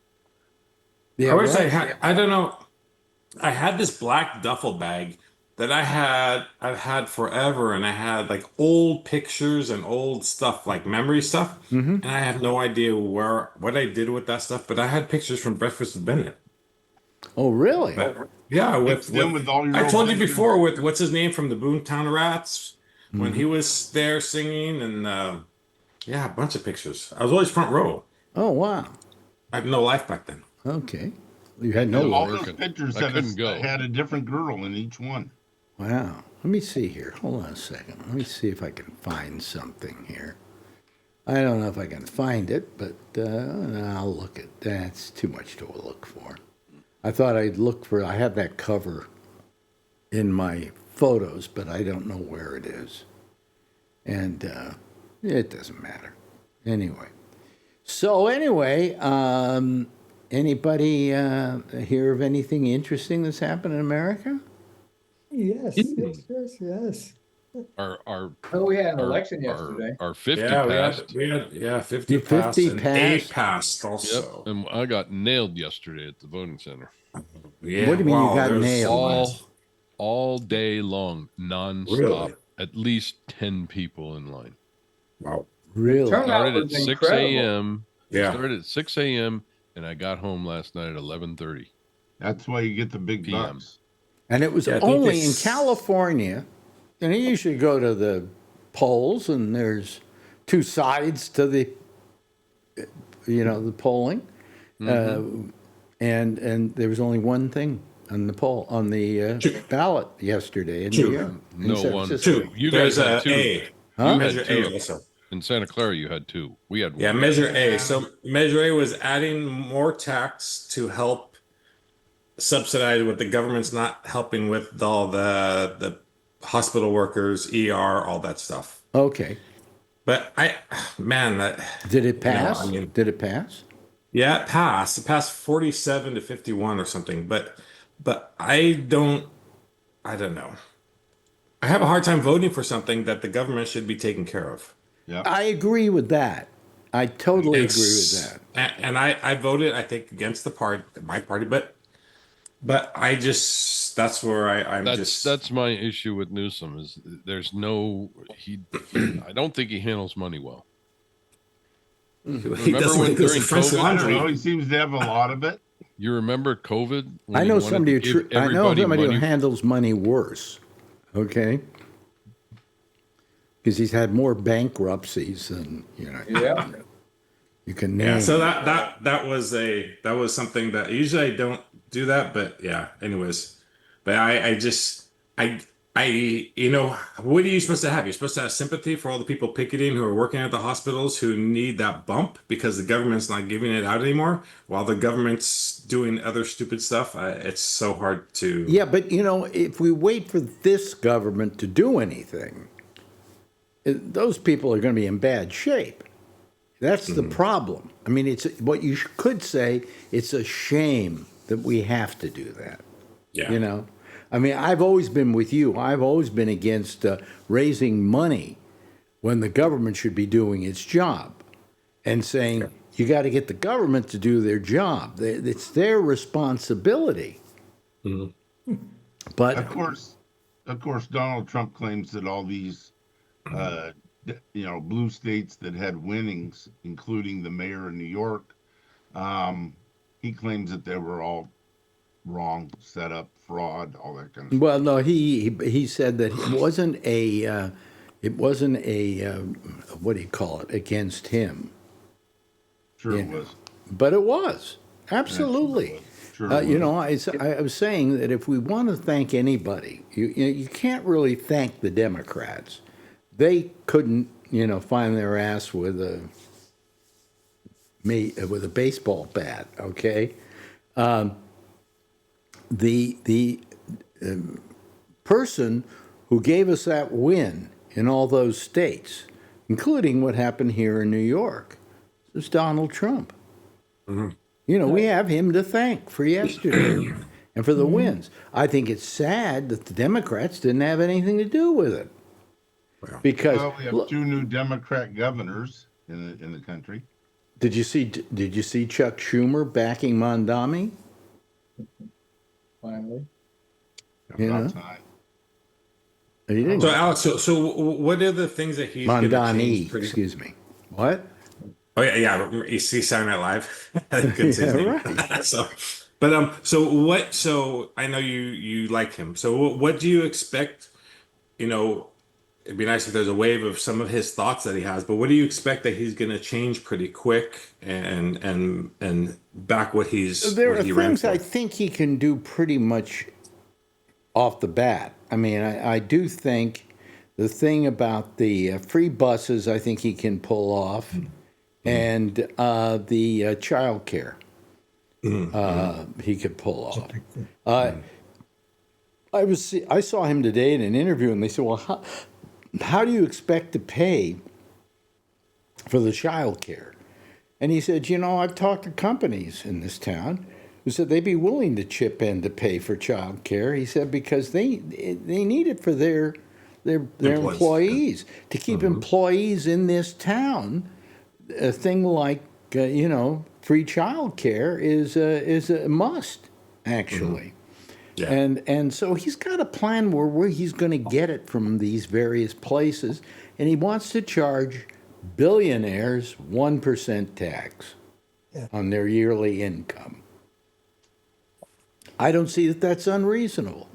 Yeah. I wish what? I had. I don't know. I had this black duffel bag that I've had forever, and I had like old pictures and old stuff, like memory stuff, Mhm. and I have no idea what I did with that stuff. But I had pictures from Breakfast with Bennett. Oh really? But, yeah, Mixed in with all your I old told you pictures? before with what's his name from the Boomtown Rats when Mm-hmm. he was there singing, and yeah, a bunch of pictures. I was always front row. Oh wow. I had no life back then. Okay. You had no All work. those pictures I couldn't go. had a different girl in each one. Wow. Let me see here. Hold on a second. Let me see if I can find something here. I don't know if I can find it, but I'll look at that's too much to look for. I thought I'd look for I had that cover in my photos, but I don't know where it is. And it doesn't matter. Anyway. So anyway, anybody hear of anything interesting that's happened in America? Yes, yes. Our Oh, we had an our, election our, yesterday. our 50 Yeah, passed. we had 50 The 50 passed and 8 passed? passed Yep, also. and I got nailed yesterday at the voting center. Yeah, What do you mean you got there's nailed? All day long, nonstop. Really? At least 10 people in line. Wow. Really? Turnout Started at was 6 incredible. a.m. Yeah. Started at 6 a.m. and I got home last night at 11:30. That's why you get the big PM. bucks. And it was Yeah, I think only in it's- California. And you usually go to the polls, and there's two sides to the, the polling, and there was only one thing on the ballot yesterday in Two. New York. in No San one. Francisco. Two. You There's guys had a two. A. Huh? You Measure had two. A also. In Santa Clara, you had two. We had one. Yeah, Measure A. So Measure A was adding more tax to help subsidize what the government's not helping with all the hospital workers, ER, all that stuff. Okay. But man, that Did it pass? I mean- Did it pass? yeah, it passed. It passed 47 to 51 or something. But I don't know. I have a hard time voting for something that the government should be taking care of. Yeah. I agree with that. I totally agree with It's- that. And I voted, I think, against my party, but I just that's where That's my issue with Newsom is there's no I don't think he handles money well. he Remember doesn't when think it's during the French COVID? I don't know. Laundry. He seems to have a lot of it. You remember COVID? when I he know wanted somebody. to give I know everybody somebody who money? handles money worse. Okay. Because he's had more bankruptcies than Yeah. you can name. Yeah, so that was something that usually I don't do that, but yeah. Anyways, but I what are you supposed to have? You're supposed to have sympathy for all the people picketing who are working at the hospitals who need that bump because the government's not giving it out anymore, while the government's doing other stupid stuff. It's so hard to. Yeah, but if we wait for this government to do anything, those people are going to be in bad shape. That's the problem. I mean, it's what you could say. It's a shame that we have to do that. Yeah. I mean, I've always been with you. I've always been against raising money when the government should be doing its job and saying, you got to get the government to do their job. It's their responsibility. But Of course, Donald Trump claims that all these, blue states that had winnings, including the mayor of New York, he claims that they were all wrong, set up, fraud, all that kind of stuff. well, no, he said that it wasn't a what do you call it, against him. Sure Yeah. it was. But it was absolutely. Sure it was. I was saying that if we want to thank anybody, you can't really thank the Democrats. They couldn't, find their ass with a baseball bat. Okay, the person who gave us that win in all those states, including what happened here in New York, was Donald Trump. We have him to thank for yesterday and for the wins. I think it's sad that the Democrats didn't have anything to do with it. Because Well, we have two new Democrat governors in the country. did you see Chuck Schumer backing Mondami? Finally. About time. He didn't. So Alex, so what are the things that he's going to Mondani, change? excuse me. What? Oh yeah. You see Saturday Night Live. Couldn't say his Yeah, name. right. So I know you like him. So what do you expect? It'd be nice if there's a wave of some of his thoughts that he has. But what do you expect that he's going to change pretty quick and back what There what are he ran things for? I think he can do pretty much off the bat. I mean, I do think the thing about the free buses, I think he can pull off, and the child care, he could pull off. I saw him today in an interview, and they said, "Well, how do you expect to pay for the child care?" And he said, I've talked to companies in this town who said they'd be willing to chip in to pay for child care. He said because they need it for their employees to keep employees in this town. A thing like free child care is a must, actually. Yeah. And so he's got a plan where he's going to get it from these various places, and he wants to charge billionaires 1% tax on their yearly income. I don't see that that's unreasonable.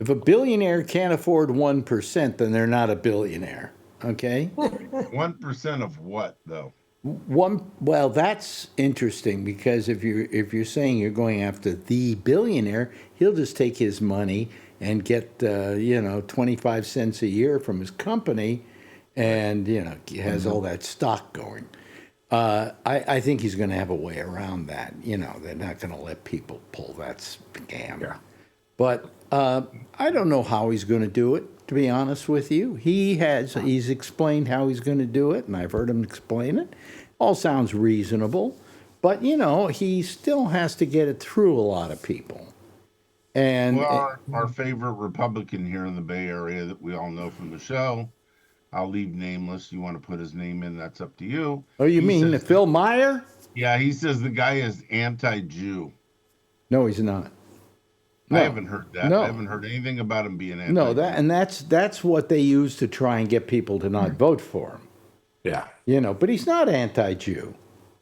If a billionaire can't afford 1%, then they're not a billionaire. Okay? 1% of what, though? Well, that's interesting because if you're saying you're going after the billionaire, he'll just take his money and get 25 cents a year from his company, and he has all that stock going. I think he's going to have a way around that. They're not going to let people pull that scam. Yeah. But I don't know how he's going to do it, to be honest with you. He's explained how he's going to do it, and I've heard him explain it. All sounds reasonable, but he still has to get it through a lot of people. And our favorite Republican here in the Bay Area that we all know from the show, I'll leave nameless. You want to put his name in, that's up to you. Oh, you mean says, Phil Meyer? Yeah, he says the guy is anti-Jew. No, he's not. I haven't heard that. No. I haven't heard anything about him being anti-Jew. No, that's what they use to try and get people to not vote for him. Yeah. But he's not anti-Jew.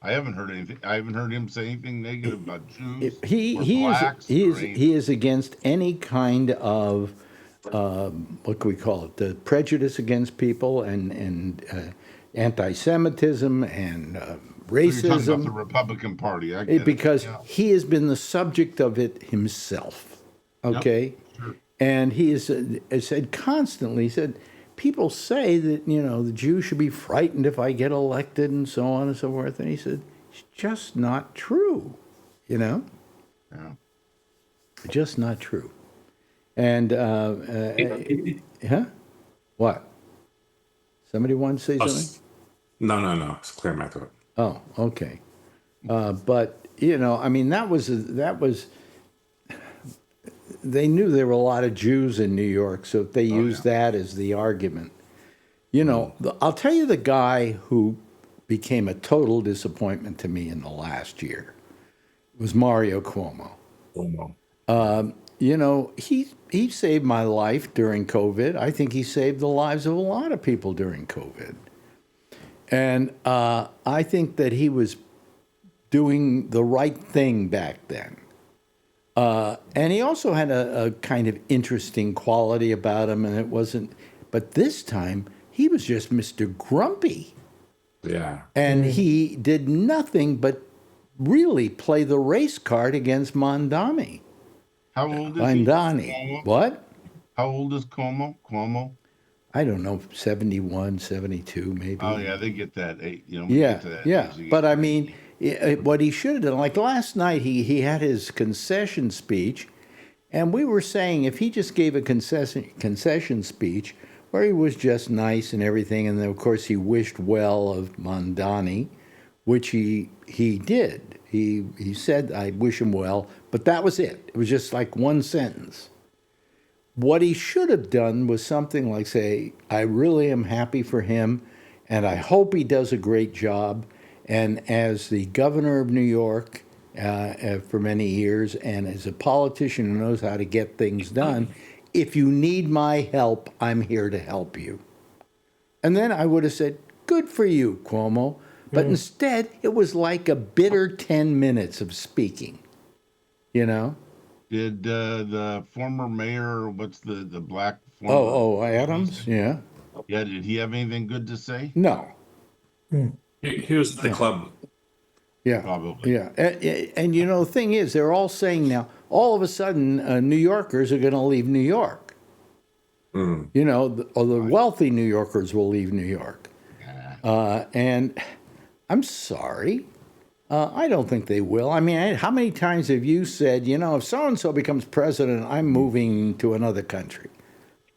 I haven't heard anything. I haven't heard him say anything negative about Jews. He is against any kind of what can we call it? The prejudice against people and anti-Semitism and racism. You're talking about the Republican Party. I get Because it. Yeah. he has been the subject of it himself. Okay, Sure. And he has said constantly, he said, people say that, the Jews should be frightened if I get elected and so on and so forth. And he said, it's just not true, Yeah. just not true. And, huh? What? Somebody want to say something? No. It's clear my throat. Oh, okay. But, that was, they knew there were a lot of Jews in New York, so they used that as the argument. I'll tell you the guy who became a total disappointment to me in the last year was Mario Cuomo. He saved my life during COVID. I think he saved the lives of a lot of people during COVID. And I think that he was doing the right thing back then. And he also had a kind of interesting quality about him, and it wasn't, but this time he was just Mr. Grumpy. Yeah. And he did nothing but really play the race card against Mondani. How old is Mondani. he? What? How old is Cuomo? I don't know, 71, 72 maybe. Oh, yeah, they get that. We Yeah, get to that yeah. age, you But get I mean, what he should have done, like last night, he had his concession speech, and we were saying if he just gave a concession speech where he was just nice and everything, and then of course he wished well of Mondani, which he did. He said, I wish him well, but that was it. It was just like one sentence. What he should have done was something like say, I really am happy for him, and I hope he does a great job. And as the governor of New York for many years, and as a politician who knows how to get things done, if you need my help, I'm here to help you. And then I would have said, good for you, Cuomo. But instead, it was like a bitter 10 minutes of speaking, Did the former mayor, what's the black former? Oh, Adams? Yeah. Yeah, did he have anything good to say? No. He was at the club. Yeah. Probably. Yeah. And the thing is, they're all saying now, all of a sudden, New Yorkers are going to leave New York. Or the wealthy New Yorkers will leave New York. And I'm sorry. I don't think they will. I mean, how many times have you said, if so-and-so becomes president, I'm moving to another country?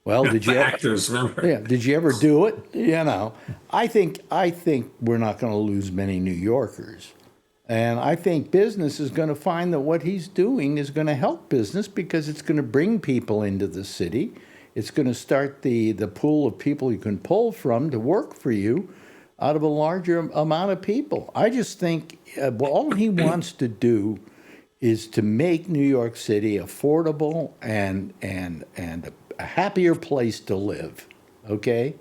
Well, did you actors, remember? Yeah, did you ever do it? I think we're not going to lose many New Yorkers. And I think business is going to find that what he's doing is going to help business because it's going to bring people into the city. It's going to start the pool of people you can pull from to work for you out of a larger amount of people. I just think all he wants to do is to make New York City affordable and a happier place to live, okay?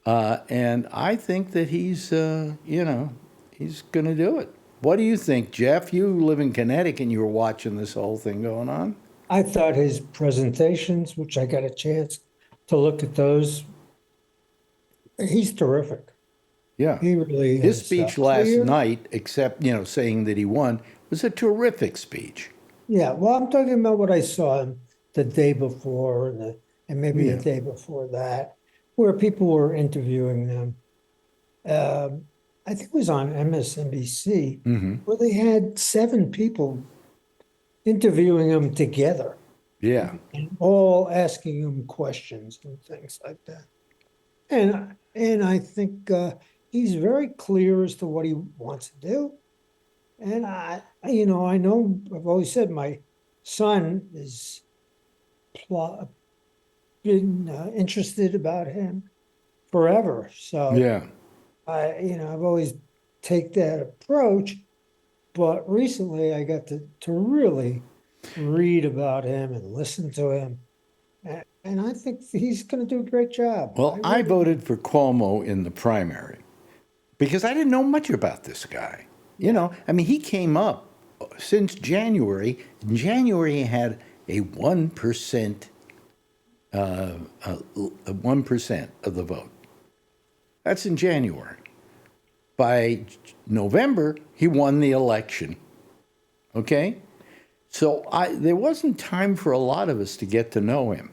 And I think that he's going to do it. What do you think, Jeff? You live in Connecticut and you were watching this whole thing going on. I thought his presentations, which I got a chance to look at those, he's terrific. Yeah. He really is. His speech last clear. night, except, saying that he won, was a terrific speech. Yeah, well, I'm talking about what I saw the day before and maybe the day before that, where people were interviewing them. I think it was on MSNBC, where they had 7 people interviewing him together. Yeah. And all asking him questions and things like that. And I think he's very clear as to what he wants to do. And I know I've always said my son is been interested about him forever. So Yeah. I've always take that approach, but recently I got to really read about him and listen to him. And I think he's going to do a great job. Well, I voted for Cuomo in the primary because I didn't know much about this guy. He came up since January. In January, he had a 1%, 1% of the vote. That's in January. By November, he won the election. Okay? So there wasn't time for a lot of us to get to know him.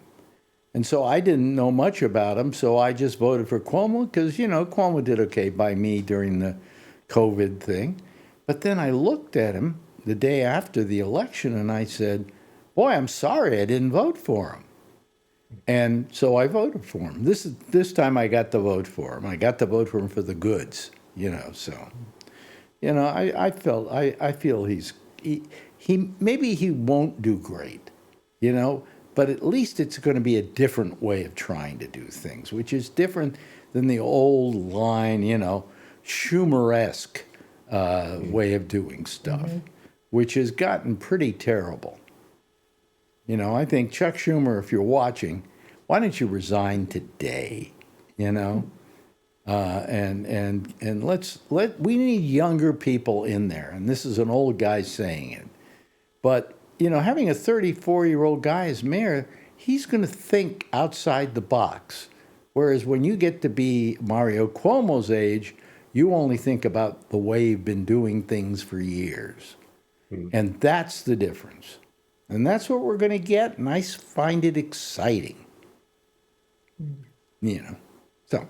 And so I didn't know much about him, so I just voted for Cuomo because, Cuomo did okay by me during the COVID thing. But then I looked at him the day after the election and I said, boy, I'm sorry I didn't vote for him. And so I voted for him. This time I got to vote for him. I got to vote for him for the goods, so. I feel he maybe he won't do great, but at least it's going to be a different way of trying to do things, which is different than the old line, Schumer-esque way of doing stuff, which has gotten pretty terrible. I think Chuck Schumer, if you're watching, why don't you resign today? And we need younger people in there. And this is an old guy saying it. But, having a 34-year-old guy as mayor, he's going to think outside the box. Whereas when you get to be Mario Cuomo's age, you only think about the way you've been doing things for years. And that's the difference. And that's what we're going to get. And I find it exciting. So.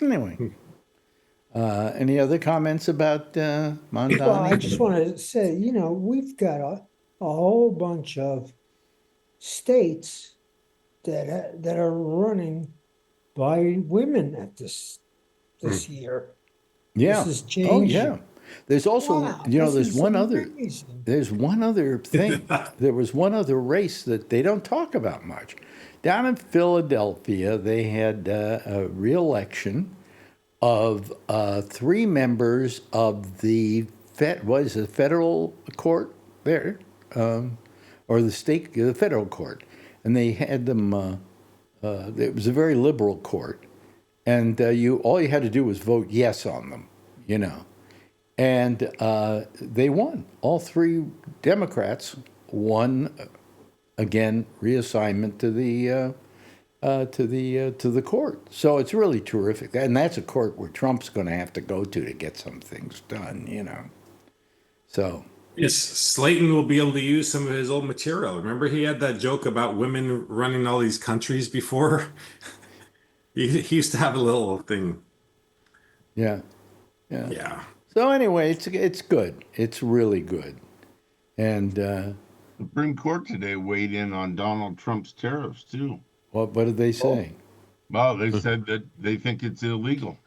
Anyway, any other comments about Mondani? Well, I just want to say, we've got a whole bunch of states that are running by women at this year. Yeah. This is changing. Oh, yeah. There's also, Wow, there's this is one amazing. other thing. There was one other race that they don't talk about much. Down in Philadelphia, they had a re-election of 3 members of the federal court there, or the federal court, and they had them. It was a very liberal court, and all you had to do was vote yes on them, and they won. All 3 Democrats won. Again, reassignment to the court. So it's really terrific, and that's a court where Trump's going to have to go to get some things done. So Yes, Slayton will be able to use some of his old material. Remember, he had that joke about women running all these countries before. he used to have a little thing. Yeah. Yeah. So anyway, it's good. It's really good, and. The Supreme Court today weighed in on Donald Trump's tariffs too. What did they say? Well, they said that they think it's illegal.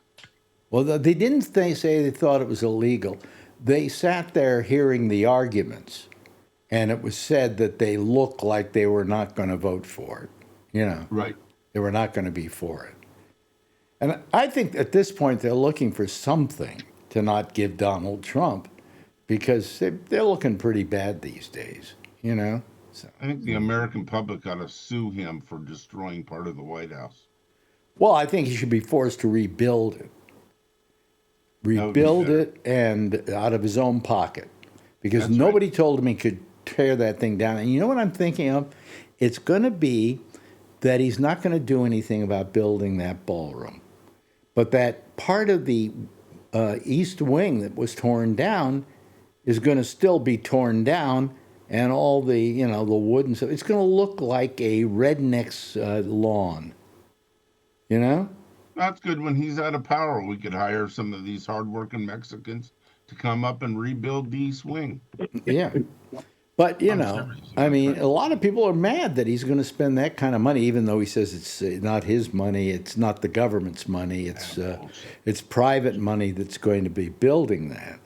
Well, they didn't say they thought it was illegal. They sat there hearing the arguments, and it was said that they looked like they were not going to vote for it. Right. They were not going to be for it. And I think at this point they're looking for something to not give Donald Trump, because they're looking pretty bad these days. So. I think the American public ought to sue him for destroying part of the White House. Well, I think he should be forced to rebuild it. Rebuild it, and out of his own pocket. Because That's nobody told him he could tear that thing down. And you know what I'm thinking of? It's going to be that he's not going to do anything about building that ballroom. But that part of the east wing that was torn down is going to still be torn down. And all the, the wood and stuff, it's going to look like a redneck's lawn, That's good. When he's out of power, we could hire some of these hardworking Mexicans to come up and rebuild the East Wing. Yeah. But, a lot of people are mad that he's going to spend that kind of money, even though he says it's not his money, it's not the government's money, it's private money that's going to be building that.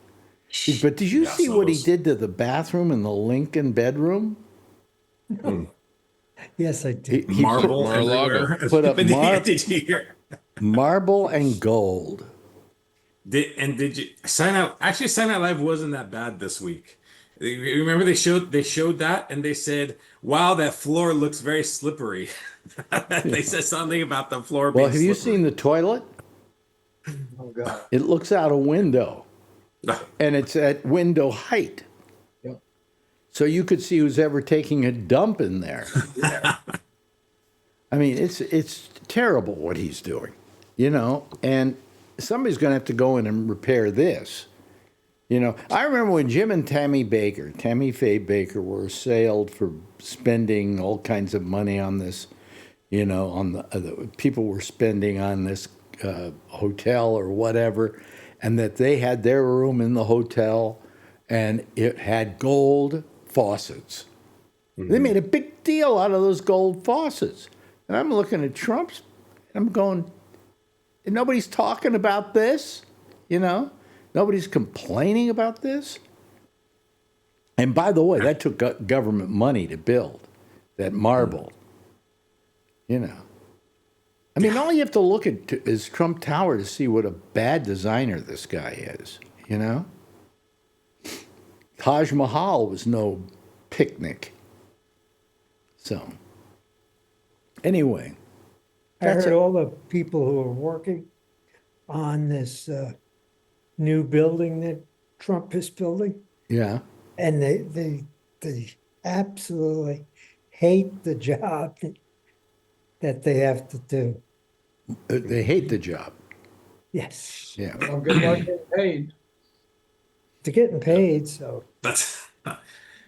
But did you see what he did to the bathroom in the Lincoln bedroom? Yes, I did. He Marble everywhere. put up Did you hear? marble and gold. Did you sign out? Actually, Sign Out Live wasn't that bad this week. Remember they showed that and they said, "Wow, that floor looks very slippery." They said something about the floor being Well, have you slippery. seen the toilet? Oh God. It looks out a window, and it's at window height. Yep. So you could see who's ever taking a dump in there. I mean, it's terrible what he's doing, and somebody's going to have to go in and repair this. You know, I remember when Jim and Tammy Faye Baker, were assailed for spending all kinds of money on this, you know, on the people were spending on this hotel or whatever, and that they had their room in the hotel and it had gold faucets. They made a big deal out of those gold faucets. And I'm looking at Trump's, I'm going, nobody's talking about this, you know? Nobody's complaining about this. And by the way, that took government money to build that marble, you know? I mean, all you have to look at is Trump Tower to see what a bad designer this guy is, you know? Taj Mahal was no picnic. So, anyway. I heard all the people who are working on this new building that Trump is building, Yeah. and they absolutely hate the job that they have to do. They hate the job. Yes, Yeah. Well, good luck getting paid. they're getting paid, so That's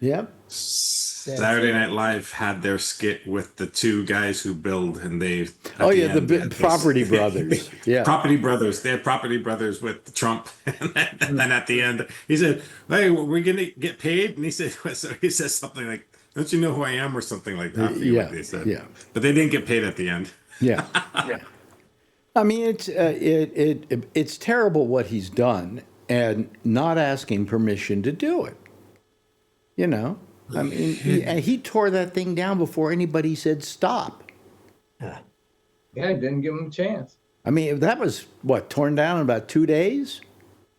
Yep. Saturday Night Live had their skit with the two guys who build, and they. at Oh, yeah, end, the had this- Property Brothers. Yeah. Property Brothers. They had Property Brothers with Trump, and then at the end, he said, "Hey, we're gonna get paid," and he said, so he says something like, "Don't you know who I am?" or something like that. I forget Yeah, what they said. yeah. But they didn't get paid at the end. Yeah. Yeah. I mean, it's terrible what he's done and not asking permission to do it. You know? I mean, he tore that thing down before anybody said stop. Yeah, didn't give him a chance. I mean, that was, what, torn down in about 2 days?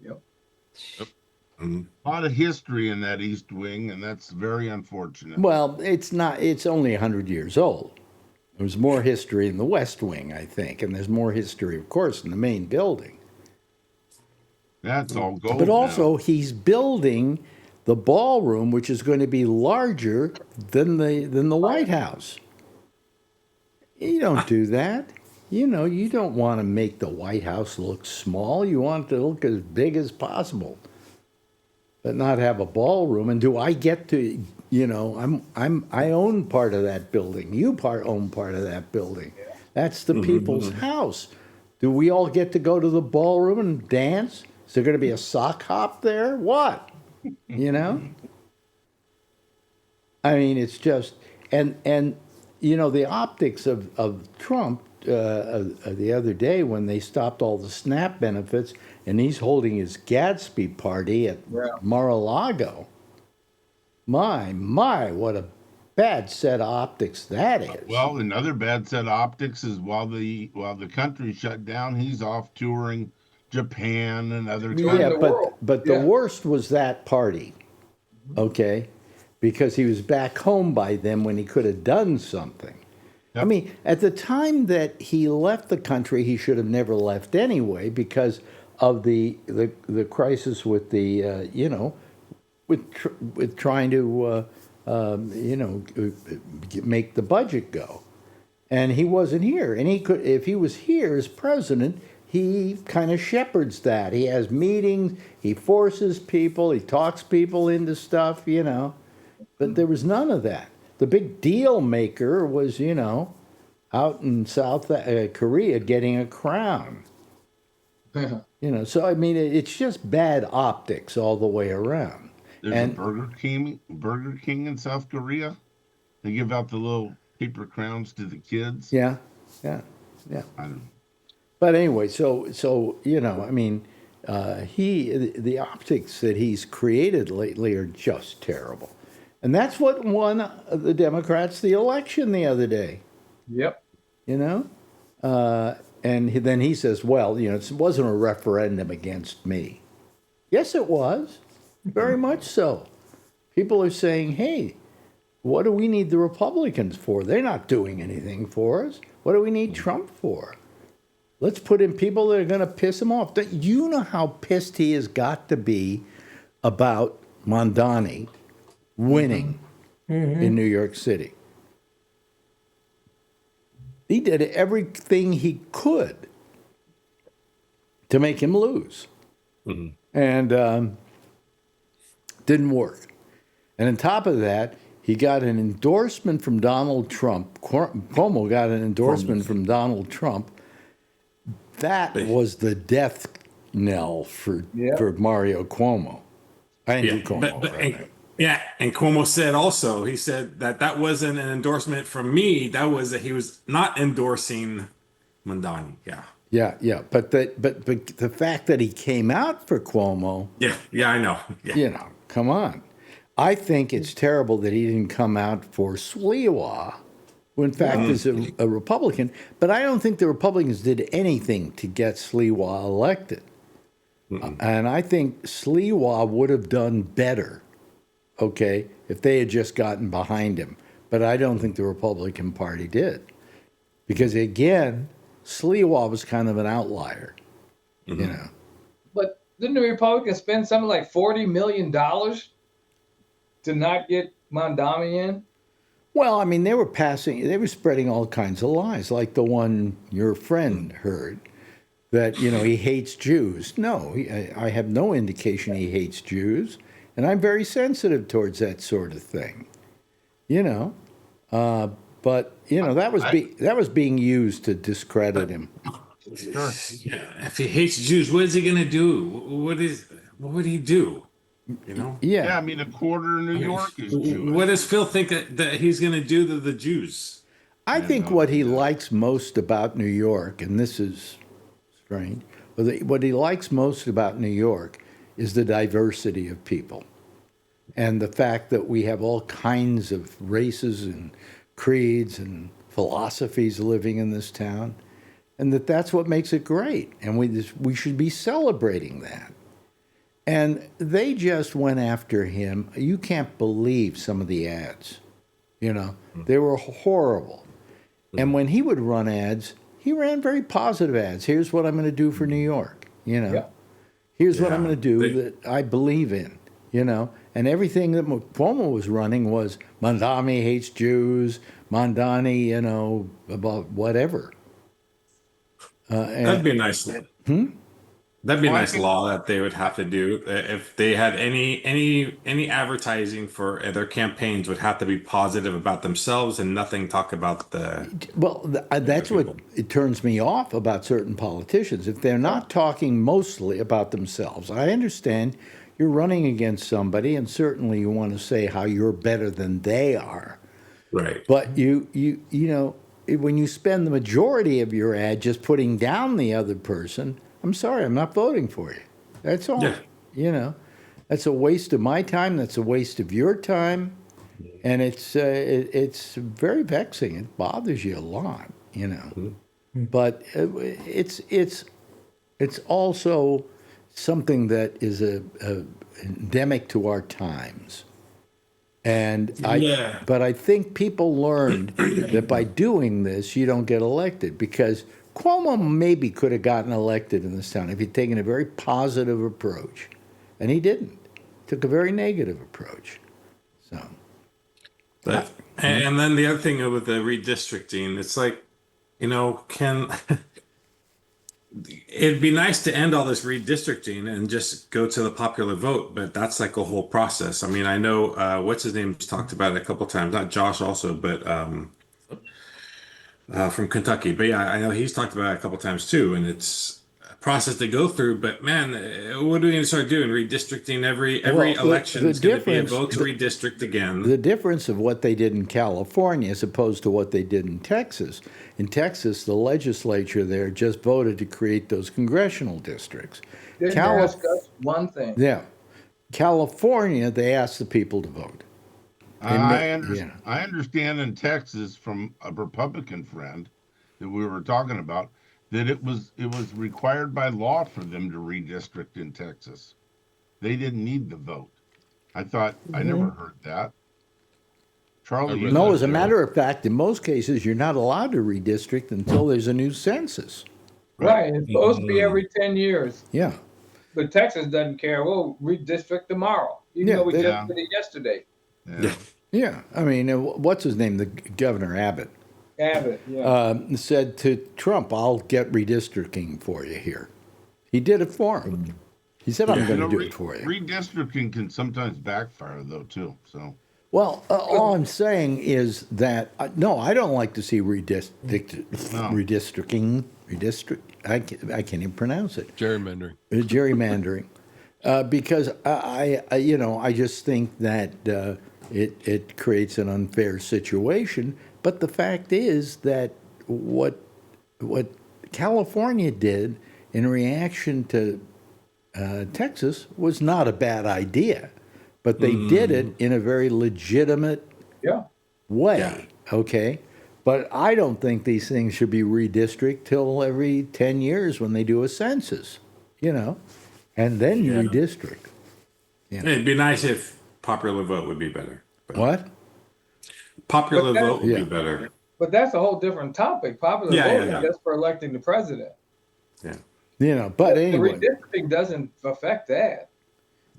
Yep. Mm. A lot of history in that East Wing, and that's very unfortunate. Well, it's not, it's only 100 years old. There's more history in the West Wing, I think, and there's more history, of course, in the main building. That's all gold. But also, now. he's building the ballroom, which is going to be larger than the White House. You don't do that. You know, you don't want to make the White House look small. You want it to look as big as possible, but not have a ballroom. And do I get to? You know, I own part of that building. You own part of that building. That's the people's house. Do we all get to go to the ballroom and dance? Is there going to be a sock hop there? What? You know? I mean, it's just, and you know, the optics of Trump the other day when they stopped all the SNAP benefits and he's holding his Gatsby party at Mar-a-Lago. My, what a bad set of optics that is. Well, another bad set of optics is while the country shut down, he's off touring Japan and other countries. Yeah, the world. but the worst was that party, okay? Because he was back home by then when he could have done something. I mean, at the time that he left the country, he should have never left anyway because of the crisis with the you know, with trying to you know, make the budget go, and he wasn't here. And he could, if he was here as president, he kind of shepherds that. He has meetings, he forces people, he talks people into stuff, you know. But there was none of that. The big deal maker was, you know, out in South Korea getting a crown. You know, so I mean, it's just bad optics all the way around. There's a Burger King in South Korea. They give out the little paper crowns to the kids. Yeah. I don't. But anyway, so you know, I mean, the optics that he's created lately are just terrible, and that's what won the Democrats the election the other day. Yep. You know, and then he says, well, you know, it wasn't a referendum against me. Yes, it was, very much so. People are saying, hey, what do we need the Republicans for? They're not doing anything for us. What do we need Trump for? Let's put in people that are going to piss him off. You know how pissed he has got to be about Mondani winning in New York City. He did everything he could to make him lose. And Didn't work. And on top of that, he got an endorsement from Donald Trump. Cuomo got an endorsement from Donald Trump. That was the death knell for Mario Cuomo. Andrew Cuomo. And Cuomo said also, he said that wasn't an endorsement from me. That was that he was not endorsing Mondani. Yeah. But the fact that he came out for Cuomo. Yeah, I know. Yeah. You know, come on. I think it's terrible that he didn't come out for Sliwa, who in fact is a Republican. But I don't think the Republicans did anything to get Sliwa elected. And I think Sliwa would have done better, okay, if they had just gotten behind him. But I don't think the Republican Party did. Because again, Sliwa was kind of an outlier, you know. But didn't the Republicans spend something like $40 million to not get Mondami in? Well, I mean, they were spreading all kinds of lies, like the one your friend heard, that, you know, he hates Jews. No, I have no indication he hates Jews, and I'm very sensitive towards that sort of thing, you know. But, you know, that was being used to discredit him. Sure. Yeah. If he hates Jews, what is he going to do? What would he do? You know? Yeah. I mean, a quarter of New York is Jewish. What does Phil think that he's going to do to the Jews? I think what he likes most about New York, and this is strange, what he likes most about New York is the diversity of people. And the fact that we have all kinds of races and creeds and philosophies living in this town, and that's what makes it great. And we should be celebrating that. And they just went after him. You can't believe some of the ads, you know. They were horrible. And when he would run ads, he ran very positive ads. Here's what I'm going to do for New York, you know. Here's what I'm going to do that I believe in, you know. And everything that Cuomo was running was Mondani hates Jews, Mondani, you know, about whatever. That'd be nice. That'd be a nice law that they would have to do if they had any advertising for their campaigns would have to be positive about themselves and nothing talk about the. Well, that's what it turns me off about certain politicians. If they're not talking mostly about themselves, I understand you're running against somebody, and certainly you want to say how you're better than they are. Right. But you know, when you spend the majority of your ad just putting down the other person, I'm sorry, I'm not voting for you. That's all. Yeah. You know, that's a waste of my time. That's a waste of your time, and it's very vexing. It bothers you a lot, you know. But it's also something that is endemic to our times. And but I think people learned that by doing this, you don't get elected, because Cuomo maybe could have gotten elected in this town if he'd taken a very positive approach, and he didn't. He took a very negative approach. So, and then the other thing with the redistricting, it's like, you know, it'd be nice to end all this redistricting and just go to the popular vote, but that's like a whole process. I mean, I know what's his name's talked about it a couple times, not Josh also, but from Kentucky. But yeah, I know he's talked about it a couple times too, and it's a process to go through. But man, what are we going to start doing? Redistricting every election is going to be a vote to redistrict again. The difference of what they did in California as opposed to what they did in Texas. In Texas, the legislature there just voted to create those congressional districts. Didn't ask us one thing. Yeah. California, they asked the people to vote. I understand in Texas from a Republican friend that we were talking about that it was required by law for them to redistrict in Texas. They didn't need the vote. I never heard that. Charlie. No, as a matter of fact, in most cases, you're not allowed to redistrict until there's a new census. Right. It's supposed to be every 10 years. Yeah. But Texas doesn't care. We'll redistrict tomorrow, even though we just did it yesterday. Yeah. I mean, what's his name? The Governor Abbott. Said to Trump, I'll get redistricting for you here. He did it for him. He said, I'm Yeah. going to do it for you. Redistricting can sometimes backfire, though, too. So, Well, all I'm saying is that, no, I don't like to see redistricting. I can't even pronounce it. Gerrymandering. Gerrymandering. Because I just think that it creates an unfair situation. But the fact is that what California did in reaction to Texas was not a bad idea, but they did it in a very legitimate Yeah. way. Yeah. Okay. But I don't think these things should be redistricted till every 10 years when they do a census, and then you redistrict. It'd be nice if popular vote would be better. But What? popular But that- vote would Yeah. be better. But that's a whole different topic. Popular Yeah, voting yeah. just for electing the president. Yeah. But The anyway. redistricting doesn't affect that.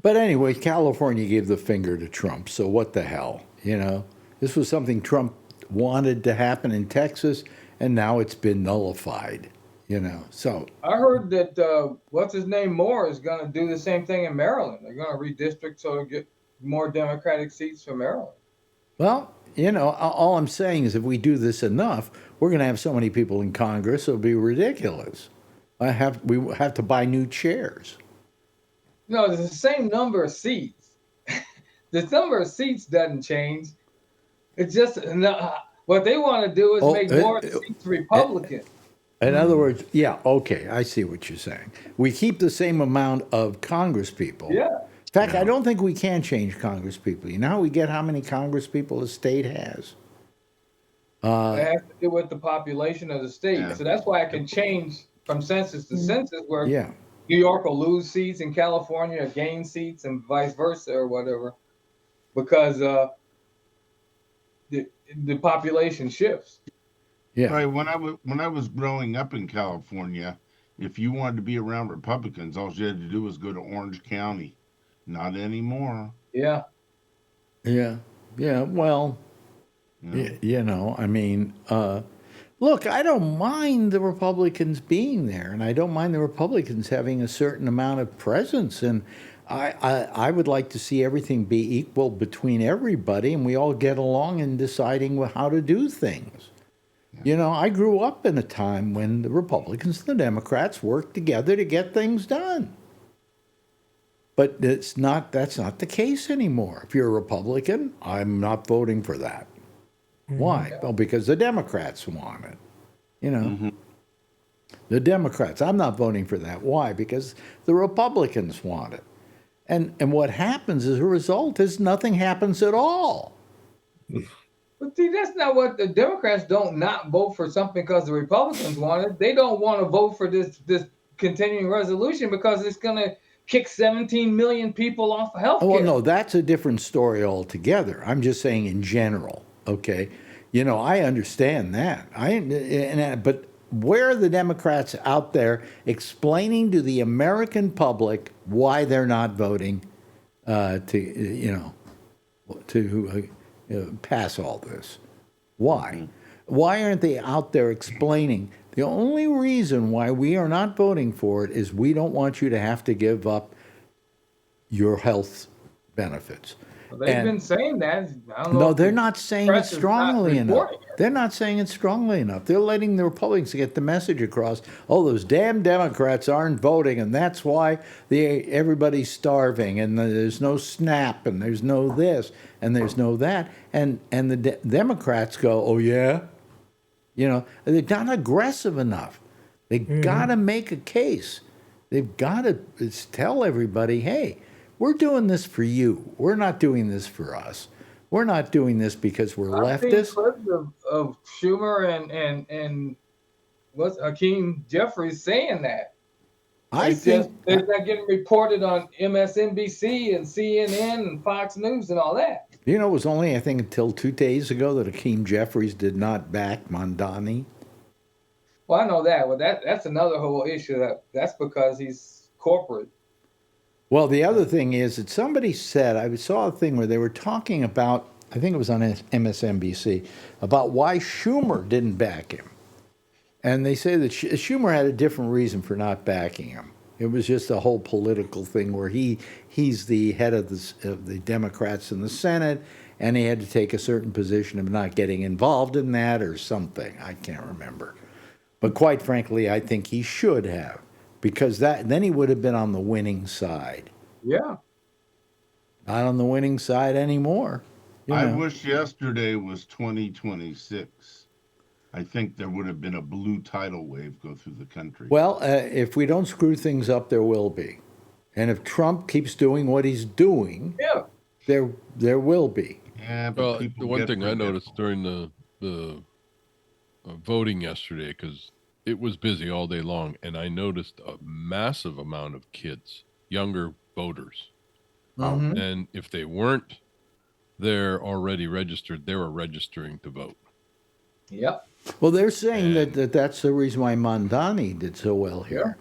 But anyway, California gave the finger to Trump, so what the hell, This was something Trump wanted to happen in Texas, and now it's been nullified, So, I heard that what's his name Moore is going to do the same thing in Maryland. They're going to redistrict so to get more Democratic seats for Maryland. well, all I'm saying is if we do this enough, we're going to have so many people in Congress, it'll be ridiculous. We have to buy new chairs. No, it's the same number of seats. The number of seats doesn't change. It's just what they want to do is make more seats Republican. In other words, yeah, okay, I see what you're saying. We keep the same amount of Congress people. Yeah. In fact, I don't think we can change Congress people. You know how we get how many Congress people a state has? It has to do with the population of the state. Yeah. So that's why I can change from census to census where Yeah. New York will lose seats and California gain seats and vice versa or whatever, because the population shifts. Yeah. right, when I was growing up in California, if you wanted to be around Republicans, all you had to do was go to Orange County. Not anymore. Yeah. Yeah. Yeah. Well, I mean, look, I don't mind the Republicans being there, and I don't mind the Republicans having a certain amount of presence. And I would like to see everything be equal between everybody, and we all get along in deciding how to do things. I grew up in a time when the Republicans and the Democrats worked together to get things done. But that's not the case anymore. If you're a Republican, I'm not voting for that. Why? Well, because the Democrats want it. The Democrats. I'm not voting for that. Why? Because the Republicans want it. And what happens as a result is nothing happens at all. But see, that's not what the Democrats don't not vote for something because the Republicans want it. They don't want to vote for this continuing resolution because it's going to kick 17 million people off of health care. Well, no, that's a different story altogether. I'm just saying in general, okay? I understand that. But where are the Democrats out there explaining to the American public why they're not voting to pass all this? Why? Why aren't they out there explaining? The only reason why we are not voting for it is we don't want you to have to give up your health benefits. Well, they've been saying that. I don't know No, if they're the not saying it press is not strongly enough. reporting it. They're not saying it strongly enough. They're letting the Republicans get the message across. Oh, those damn Democrats aren't voting, and that's why everybody's starving, and there's no SNAP, and there's no this, and there's no that. And the Democrats go, oh, yeah? They're not aggressive enough. They've got to make a case. They've got to tell everybody, hey, we're doing this for you. We're not doing this for us. We're not doing this because we're I've seen leftists. clips of Schumer and what's Hakeem Jeffries saying that. It's not getting reported on MSNBC and CNN and Fox News and all that. It was only, I think, until 2 days ago that Hakeem Jeffries did not back Mondani. Well, I know that. Well, that's another whole issue. That's because he's corporate. Well, the other thing is that somebody said, I saw a thing where they were talking about, I think it was on MSNBC, about why Schumer didn't back him. And they say that Schumer had a different reason for not backing him. It was just a whole political thing where he's the head of the Democrats in the Senate, and he had to take a certain position of not getting involved in that or something. I can't remember. But quite frankly, I think he should have, because then he would have been on the winning side. Yeah. Not on the winning side anymore. I wish yesterday was 2026. I think there would have been a blue tidal wave go through the country. Well, if we don't screw things up, there will be. And if Trump keeps doing what he's doing, Yeah. there will be. Yeah, but Well, people the one get thing I noticed forgetful. during the voting yesterday, because it was busy all day long, and I noticed a massive amount of kids, younger voters. Mhm. And if they weren't there already registered, they were registering to vote. Yep. Well, they're saying that that's the reason why Mondani did so well here.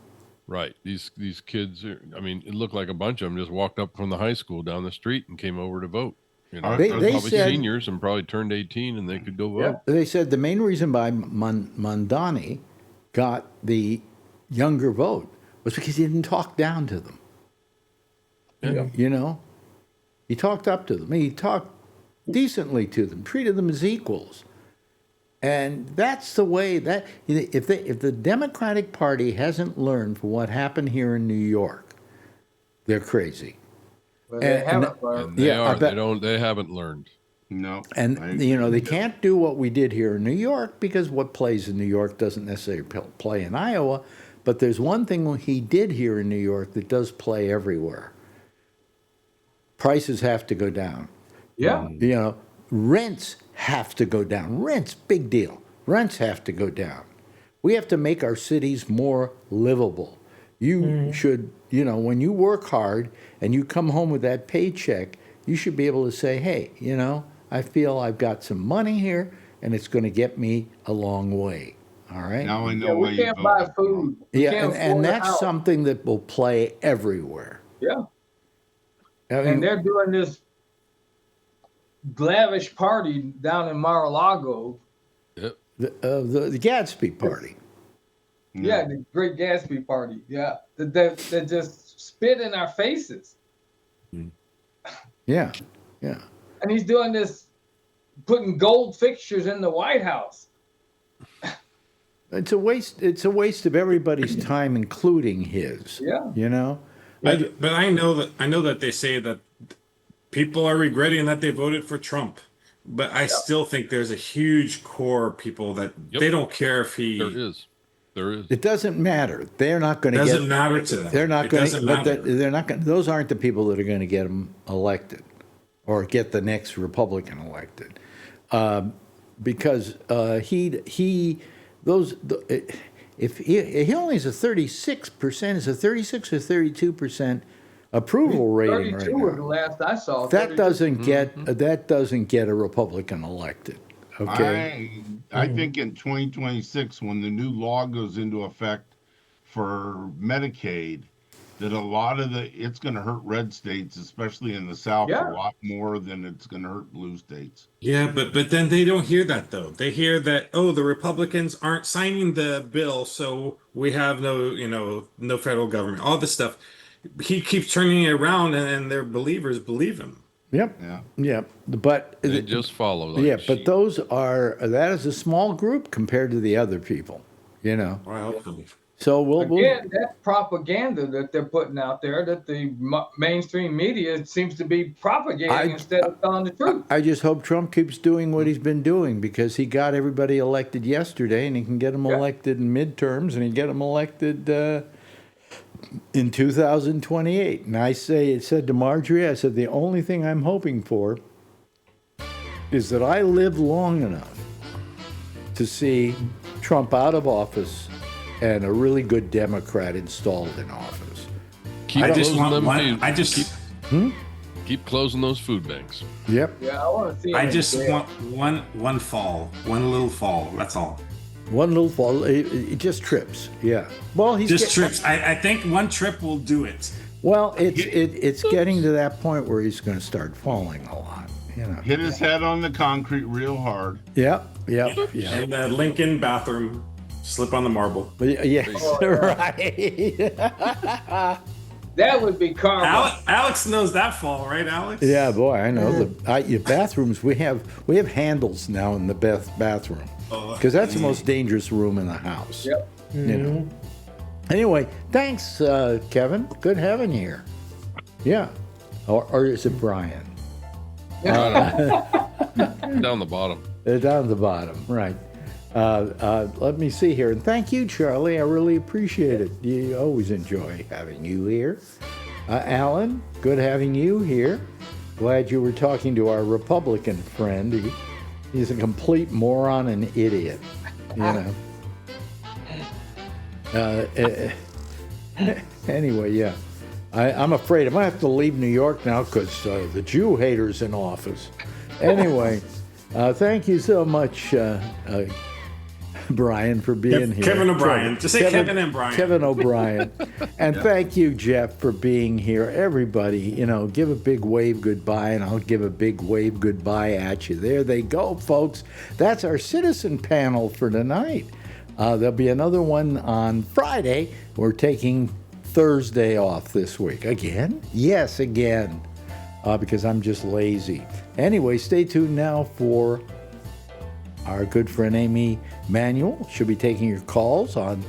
Right. These kids are, I mean, it looked like a bunch of them just walked up from the high school down the street and came over to vote. You know, They they're probably said- seniors and probably turned 18 and they could go vote. Yeah. They said the main reason why Mondani got the younger vote was because he didn't talk down to them. Yeah. You know, he talked up to them. He talked decently to them, treated them as equals. And that's the way that if the Democratic Party hasn't learned from what happened here in New York, they're crazy. But they And- haven't learned. And they Yeah, I are. bet- They haven't learned. No. I And agree they with you. can't do what we did here in New York because what plays in New York doesn't necessarily play in Iowa. But there's one thing he did here in New York that does play everywhere. Prices have to go down. Yeah. You know, rents have to go down. Rents, big deal. Rents have to go down. We have to make our cities more livable. You should, when you work hard and you come home with that paycheck, you should be able to say, hey, I feel I've got some money here and it's going to get me a long way. All right? Now I know Yeah, why we you can't voted buy for food. him. We Yeah, can't and afford a that's house. something that will play everywhere. Yeah. I And mean, they're doing this lavish party down in Mar-a-Lago. Yep. the Gatsby party. Yeah, the Great Gatsby party. Yeah. That just spit in our faces. Yeah, yeah. And he's doing this, putting gold fixtures in the White House. It's a waste. It's a waste of everybody's time, including his. Yeah. But I know that they say that people are regretting that they voted for Trump. But I still think there's a huge core of people that they don't care if he. There is. It doesn't matter. They're not going to Doesn't get. matter to them. They're not It going doesn't to. But matter. they're not going. Those aren't the people that are going to get him elected, or get the next Republican elected, because if he only has a 36%, is a 36 or 32% approval rating right 32 was the now. last I saw. That 32. doesn't get a Republican elected. Okay. I think in 2026, when the new law goes into effect for Medicaid, that a lot of it's going to hurt red states, especially in the South, Yeah. a lot more than it's going to hurt blue states. Yeah, but then they don't hear that though. They hear that the Republicans aren't signing the bill, so we have no federal government. All this stuff. He keeps turning it around, and their believers believe him. Yep. Yeah. Yep. But They just follow. Like but sheep. that is a small group compared to the other people. Well, I hope so. So we'll Again, that's propaganda that they're putting out there that the mainstream media seems to be propagating instead of telling the truth. I just hope Trump keeps doing what he's been doing, because he got everybody elected yesterday, and he can get them elected in midterms, and he get them elected in 2028. And I said to Marjorie, I said, the only thing I'm hoping for is that I live long enough to see Trump out of office and a really good Democrat installed in office. Keep I just closing want them. one. Keep, keep closing those food banks. Yep. Yeah, I want to see. I him just there. want one fall, one little fall. That's all. One little fall, it just trips. Yeah. Well, he's Just trips. I think one trip will do it. Well, it's getting to that point where he's going to start falling a lot. Hit his head on the concrete real hard. Yep. In the Lincoln bathroom Slip on the marble. Yes, right. That would be karma. Alex knows that fall, right, Alex? Yeah, boy, I know. The bathrooms, we have handles now in the bathroom. Because that's the most dangerous room in the house. Yep. You know. Anyway, thanks, Kevin. Good having you here. Yeah. Or is it Brian? Down the bottom. Down the bottom, right. Let me see here. And thank you, Charlie. I really appreciate it. You always enjoy having you here. Alan, good having you here. Glad you were talking to our Republican friend. He's a complete moron and idiot, you know. Anyway, yeah. I'm afraid I'm going to have to leave New York now because the Jew hater's in office. Anyway, thank you so much, Brian, for being here. Kevin O'Brien. Just say Kevin and Brian. Kevin O'Brien. And thank you, Jeff, for being here. Everybody, you know, give a big wave goodbye, and I'll give a big wave goodbye at you. There they go, folks. That's our citizen panel for tonight. There'll be another one on Friday. We're taking Thursday off this week. Again? Yes, again. Because I'm just lazy. Anyway, stay tuned now for our good friend Amy Manuel. She'll be taking your calls on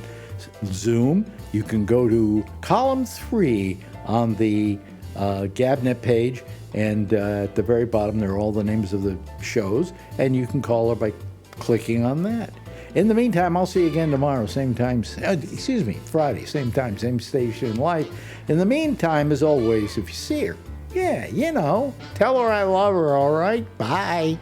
Zoom. You can go to column 3 on the Gabnet page, and at the very bottom there are all the names of the shows, and you can call her by clicking on that. In the meantime, I'll see you again tomorrow, same time, Friday, same time, same station, live. In the meantime, as always, if you see her, yeah, you know, tell her I love her, all right? Bye.